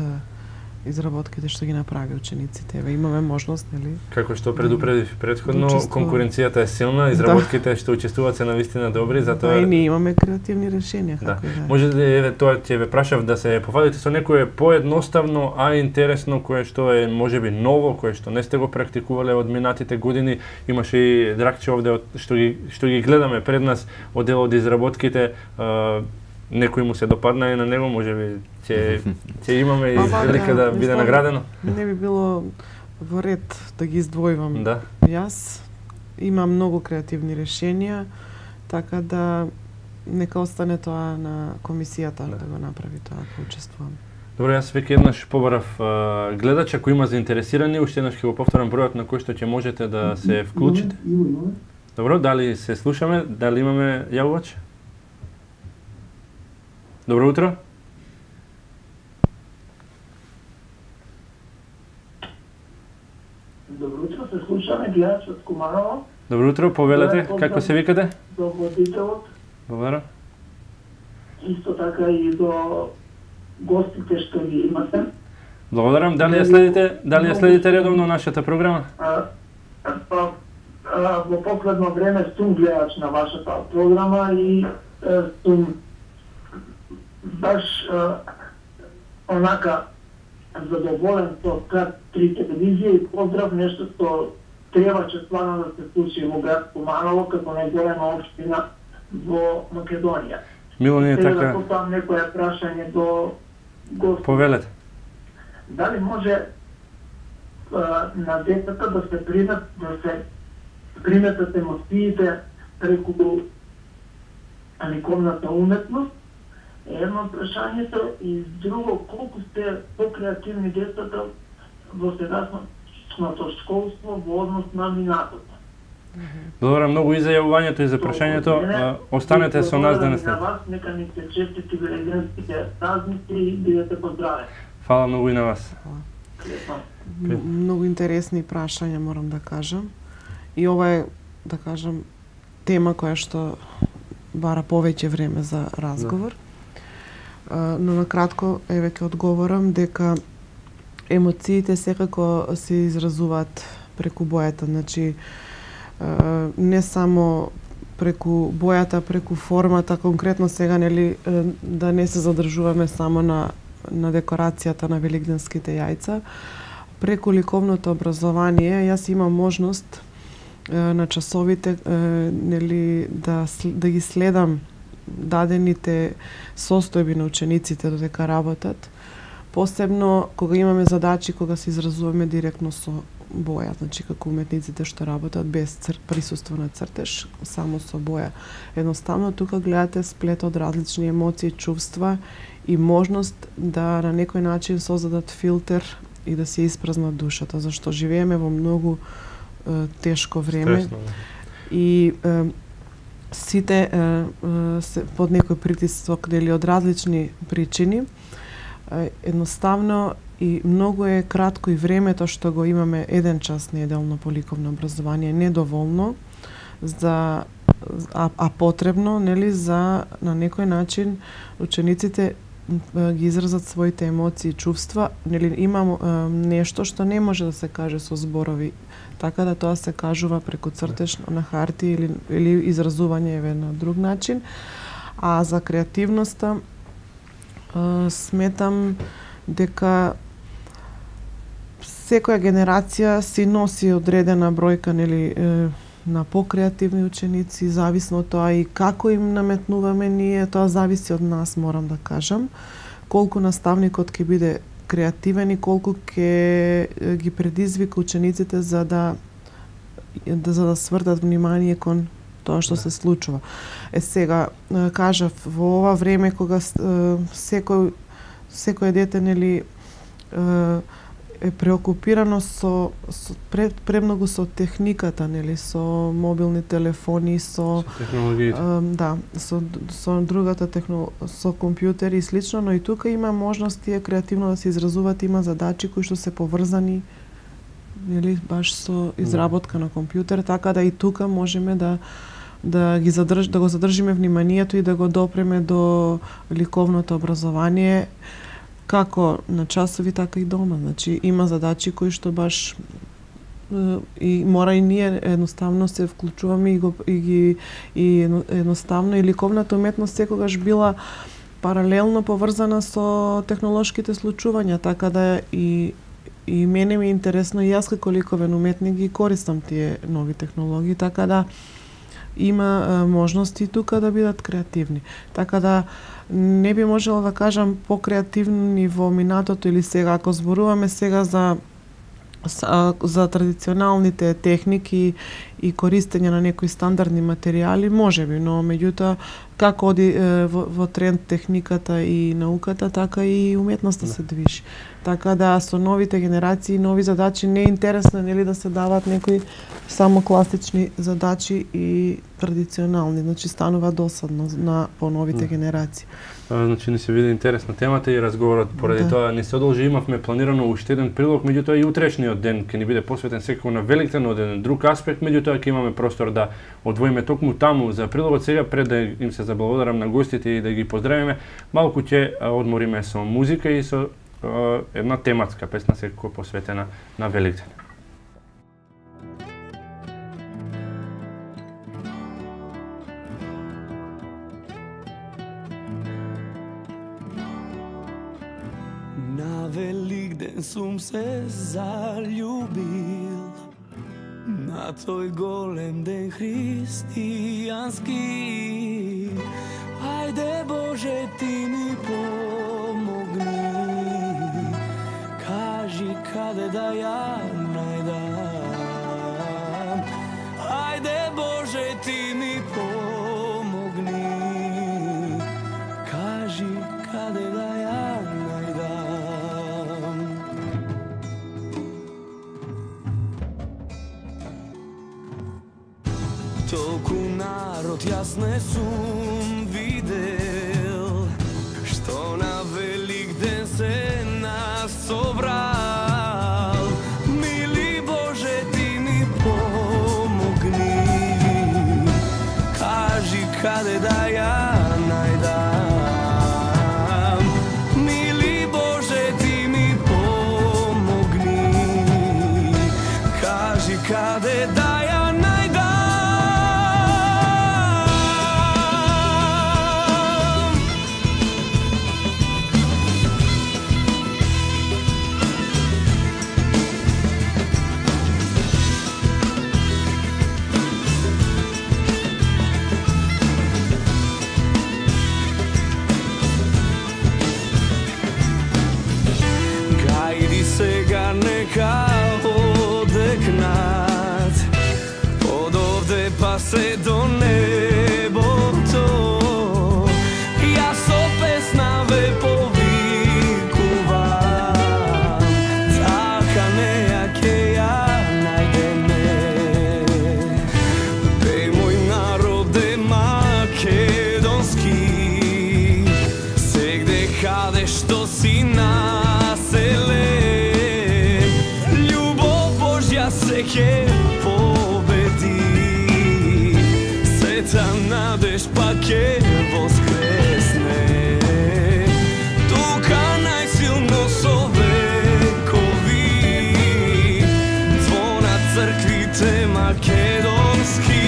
изработките што ги направи учениците. Еве имаме можност, нели? Како што предупредив претходно, конкуренцијата е силна, изработките што учествуваат се навистина добри, затоа и ние имаме креативни решенија, како да. Може да еве тоа ќе ве прашав да се пофалите со некое поедноставно, а интересно кое што е можеби ново, кое што не сте го практикувале од минатите години. Имаше и Драгче овде што ги гледаме пред нас од дел од изработките, некој му се допадна и на него, можеби ќе имаме и прилика да биде наградено. Не би било во ред да ги издвојувам. Да. Јас имам многу креативни решенија, така да нека остане тоа на комисијата да го направи тоа, ако учествувам. Добро, јас веќе еднаш побарав гледач, ако има заинтересирани, уште еднаш ќе го повторам бројот на кој што ќе можете да се вклучите. Добро, дали се слушаме, дали имаме јавувач? Добро утро. Добро утро, се слушаме, гледач од Куманово. Добро утро, повелете, како се викате? До водителот. Благодарам. Исто така и до гостите што ги имате. Благодарам. Дали ја следите редовно нашата програма? Во последно време сум гледач на вашата програма и сум баш онака задоволен со КАТ-3 телевизија и поздрав, нешто што требаше стварно да се случи во град Куманово како најголема општина во Македонија. Милони, така. Да поставам некоја прашање до гостите. Повелете. Дали може на децата да се приметат емоциите преку ликовната уметност? Едно прашањето и друго, колку сте покреативни децата во сегашното школство во однос на минатото? Добро, многу и за јавувањето и за прашањето. Останете со нас денес. На вас, нека ни се честити велигденските празници и бидете поздравени. Фала многу и на вас. Многу интересни прашања, морам да кажам. И ова е, да кажам, тема која што бара повеќе време за разговор. Но на кратко, еве ќе одговорам дека емоциите секако се изразуваат преку бојата, значи не само преку бојата, преку формата, конкретно сега нели да не се задржуваме само на декорацијата на велигденските јајца, преку ликовното образование јас имам можност на часовите нели да ги следам дадените состојби на учениците додека работат, посебно кога имаме задачи кога се изразуваме директно со боја, значи како уметниците што работат без присуство на цртеж, само со боја. Едноставно тука гледате сплет од различни емоции, чувства и можност да на некој начин создадат филтер и да се испразнат душата, зашто живееме во многу тешко време. Стресно. И сите се под некој притисок дели од различни причини. Едноставно и многу е кратко и времето што го имаме 1 час неделно по ликовно образование недоволно за потребно, нели, за на некој начин учениците ги изразат своите емоции и чувства, нели, има нешто што не може да се каже со зборови, така да тоа се кажува преку цртеж на хартија или изразување еве на друг начин. А за креативноста сметам дека секоја генерација си носи одредена бројка, нели, на покреативни ученици, зависно од тоа и како им наметнуваме ние, тоа зависи од нас, морам да кажам. Колку наставникот ќе биде креативен и колку ќе ги предизвика учениците за да свртат внимание кон тоа што се случува. Сега кажав, во ова време кога секој дете, нели, е преокупирано премногу со техниката, нели, со мобилни телефони, со технологиите. Со другата со компјутери и слично, но и тука има можности креативно да се изразуваат, има задачи кои што се поврзани, нели, баш со изработка на компјутер, така да и тука можеме да го задржиме вниманието и да го допреме до ликовното образование, како на часови, така и дома. Значи, има задачи кои што баш и мора и ние едноставно се вклучуваме и едноставно и ликовната уметност секогаш била паралелно поврзана со технолошките случувања, така да и мене ми е интересно и јас како ликовен уметник ги користам тие нови технологии, така да има можности тука да бидат креативни. Така да не би можела да кажам покреативни во минатото или сега. Ако зборуваме сега за традиционалните техники и користење на некои стандардни материјали, можеби, но меѓутоа како оди во тренд техниката и науката, така и уметноста се движи. Така да со новите генерации, нови задачи не е интересно, нели, да се дават некои само класични задачи и традиционални, значи станува досадно по новите генерации. Значи не се види интересна темата и разговорот, поради тоа не се одолжи, имавме планирано уште еден прилог, меѓутоа и утрешниот ден ќе ни биде посветен секако на Великден од еден друг аспект, меѓутоа ќе имаме простор да одвоиме токму таму за прилогот. Сега пред да им се заблагодарам на гостите и да ги поздравиме, малку ќе одмориме со музика и со една тематска песна секако посветена на Великден. На Великден сум се заљубил, на тој голем ден христијански. Ајде Боже, ти ми помогни, кажи каде да ја најдам. Ајде Боже, ти ми помогни, кажи каде да ја најдам. Толку народ јас не сум видел, што на Великден се нас собрал. Мили Боже, ти ми помогни, кажи каде да ја најдам. Мили Боже, ти ми помогни, кажи каде да ја најдам. ќе воскресне. Тука најсилно со векови звонат црквите македонски.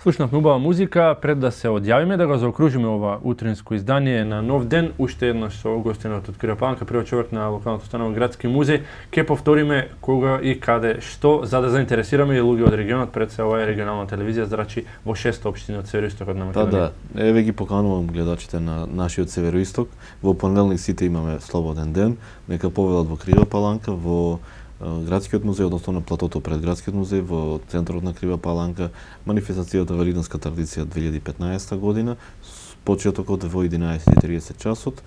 Слушнавме убава музика, пред да се одјавиме да го заокружиме ова утринско издание на нов ден, уште еднаш со гостинот од Крива Паланка, првиот човек на локалната установа Градски музеј. Ке повториме кога и каде што, за да заинтересираме и луѓе од регионот, пред се ова е регионална телевизија, зрачи во 6 општини од североистокот на Македонија. Да, еве ги поканувам гледачите на нашиот североисток. Во понеделник сите имаме слободен ден, нека поведат во Крива Паланка, во Градскиот музеј, односно на платото пред Градскиот музеј, во центарот на Крива Паланка, манифестацијата Великденска традиција 2015 година, почетокот во 11:30 часот.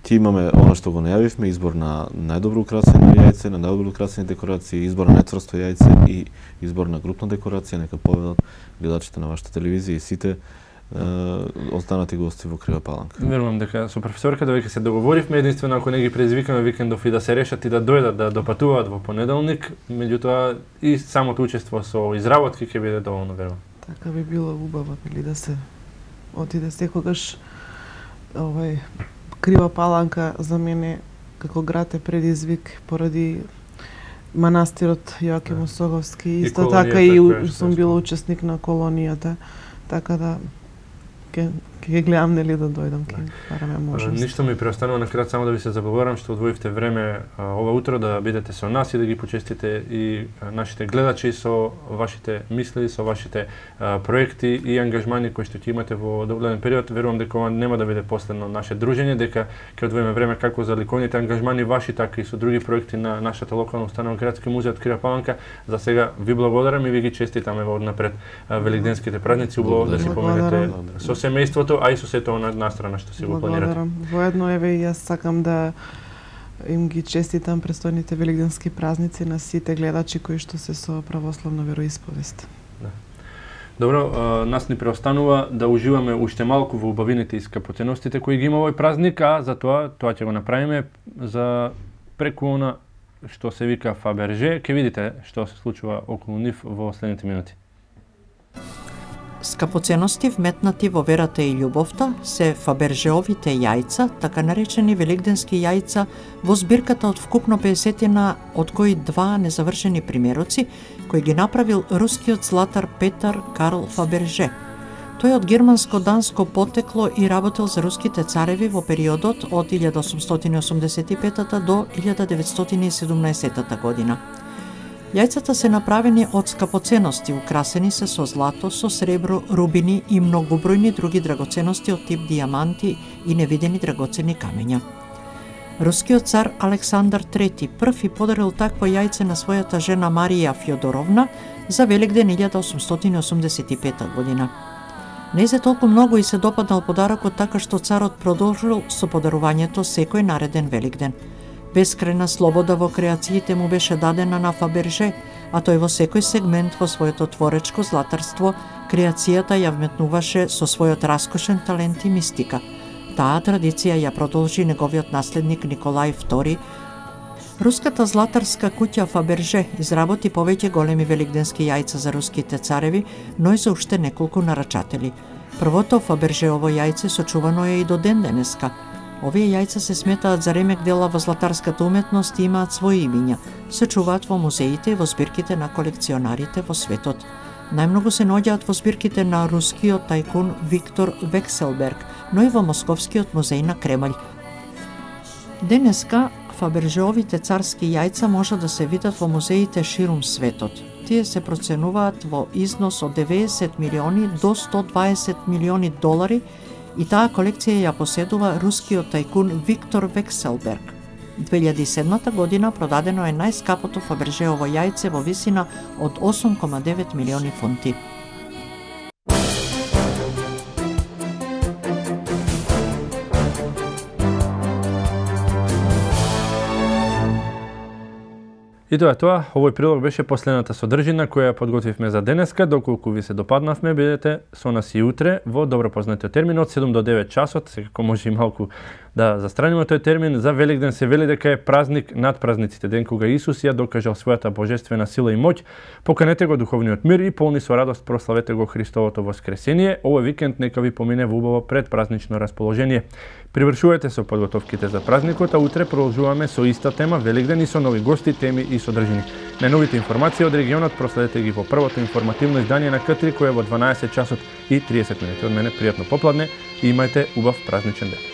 Ти имаме она што го најавивме, избор на најдобро украсено јајце, на најдобро украсени декорации, избор на најцврсто јајце и избор на групна декорација. Нека поведат гледачите на вашата телевизија и сите останати гости во Крива Паланка. Верувам дека со професорката веќе се договоривме, единствено ако не ги предизвикаме викендов и да се решат и да дојдат да допатуваат во понеделник, меѓутоа и самото учество со изработки ќе биде доволно, верувам. Така би било убаво или да се отиде секогаш. Крива Паланка за мене како град е предизвик поради манастирот Јоаким Осоговски, исто така и сум била учесник на колонијата, така да ќе гледам нели да дојдам, ќе бараме можност. Ништо ми преостанува на крај само да ви се заблагодарам што одвоивте време ова утро да бидете со нас и да ги почестите и нашите гледачи со вашите мисли, со вашите проекти и ангажмани кои што ќе имате во догледен период. Верувам дека ова нема да биде последно наше дружење, дека ќе одвоиме време како за ликовните ангажмани ваши, така и со други проекти на нашата локална установа Градски музеј од Крива Паланка. За сега ви благодарам и ви ги честитаме во однапред великденските празници. Убаво да си поминете со семејството, а и со сето настрана што си го планирате. Воедно, еве и јас сакам да им ги честитам престојните великденски празници на сите гледачи кои што се со православна вероисповест. Да. Добро, нас ни преостанува да уживаме уште малку во убавините и скапоценностите кои ги има овој празник, а за тоа ќе го направиме за преку она што се вика Фаберже. Ке видите што се случува околу нив во следните минути. Скапоценности вметнати во верата и љубовта се Фабержеовите јајца, така наречени великденски јајца, во збирката од вкупно 50 од кои 2 незавршени примероци, кои ги направил рускиот златар Петар Карл Фаберже. Тој е од германско-данско потекло и работел за руските цареви во периодот од 1885 до 1917 година. Јајцата се направени од скапоценности, украсени се со злато, со сребро, рубини и многобројни други драгоценности од тип дијаманти и невидени драгоцени камења. Рускиот цар Александар III прв и подарил такво јајце на својата жена Марија Фјодоровна за Великден 1885 година. Не се толку многу и се допаднал подарокот, така што царот продолжил со подарувањето секој нареден Великден. Бескрајна слобода во креациите му беше дадена на Фаберже, а тој во секој сегмент во своето творечко златарство креацијата ја вметнуваше со својот раскошен талент и мистика. Таа традиција ја продолжи неговиот наследник Николај II. Руската златарска куќа Фаберже изработи повеќе големи великденски јајца за руските цареви, но и за уште неколку нарачатели. Првото Фабержеово јајце сочувано е и до ден денеска. Овие јајца се сметаат за ремек дела во златарската уметност и имаат своји имиња. Се чуваат во музеите и во збирките на колекционарите во светот. Најмногу се наоѓаат во збирките на рускиот тајкун Виктор Векселберг, но и во Московскиот музеј на Кремљ. Денеска Фабержеовите царски јајца може да се видат во музеите ширум светот. Тие се проценуваат во износ од 90 милиони до 120 милиони долари и таа колекција ја поседува рускиот тајкун Виктор Векселберг. 2007 година продадено е најскапото Фабержеово јајце во висина од 8,9 милиони фунти. И тоа е тоа, овој прилог беше последната содржина која ја подготвивме за денеска. Доколку ви се допаднавме, бидете со нас и утре во добро познатиот термин од 7 до 9 часот. Секако може и малку да застраниме тој термин. За Великден се вели дека е празник над празниците, ден кога Исус ја докажал својата божествена сила и моќ. Поканете го духовниот мир и полни со радост прославете го Христовото воскресение. Овој викенд нека ви помине во убаво предпразнично расположение. Привршувајте со подготовките за празникот, а утре продолжуваме со иста тема Великден и со нови гости, теми и содржини. Најновите информации од регионот проследете ги во првото информативно издание на К3 кое е во 12 часот и 30 минути. Од мене пријатно попладне и имајте убав празничен ден.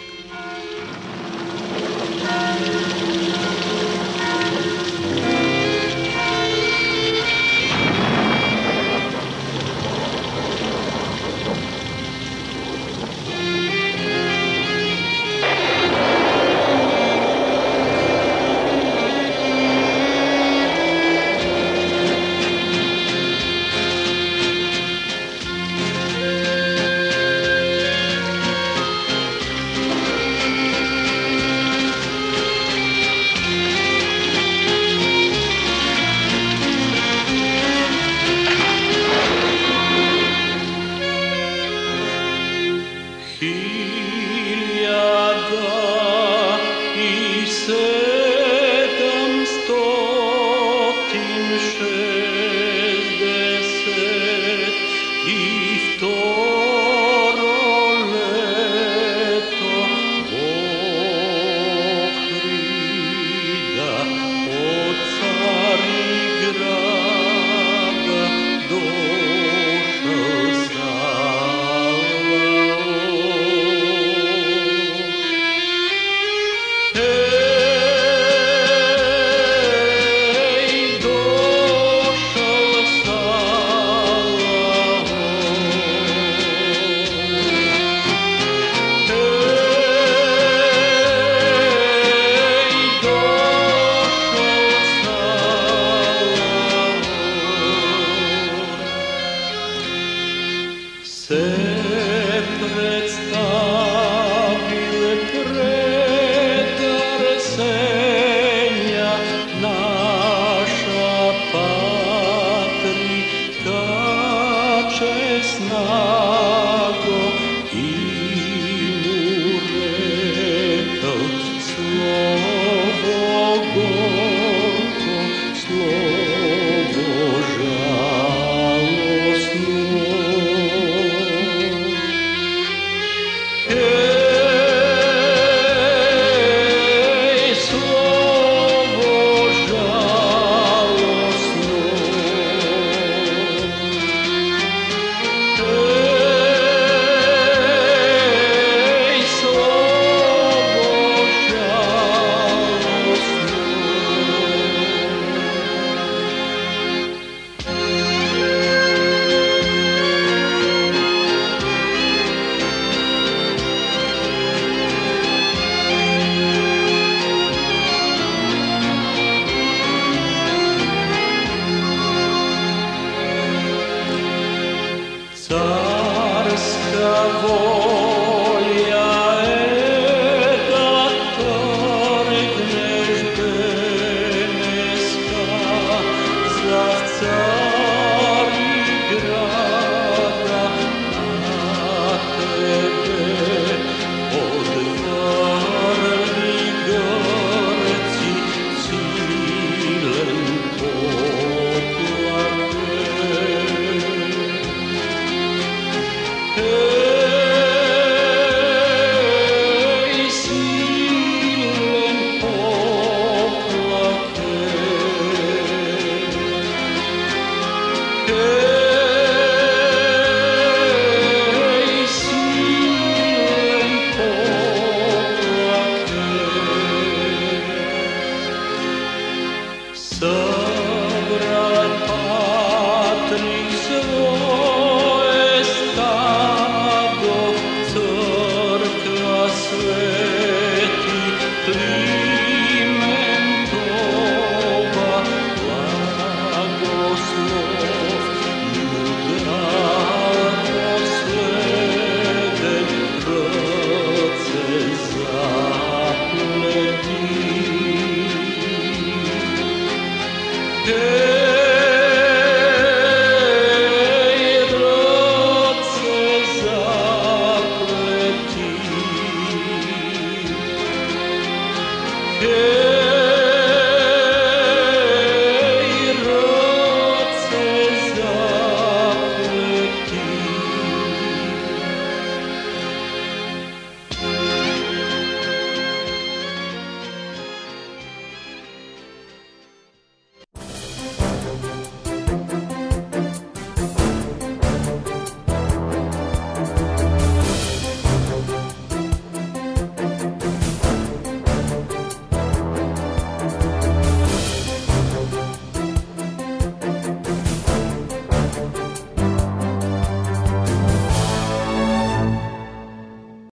Царска воля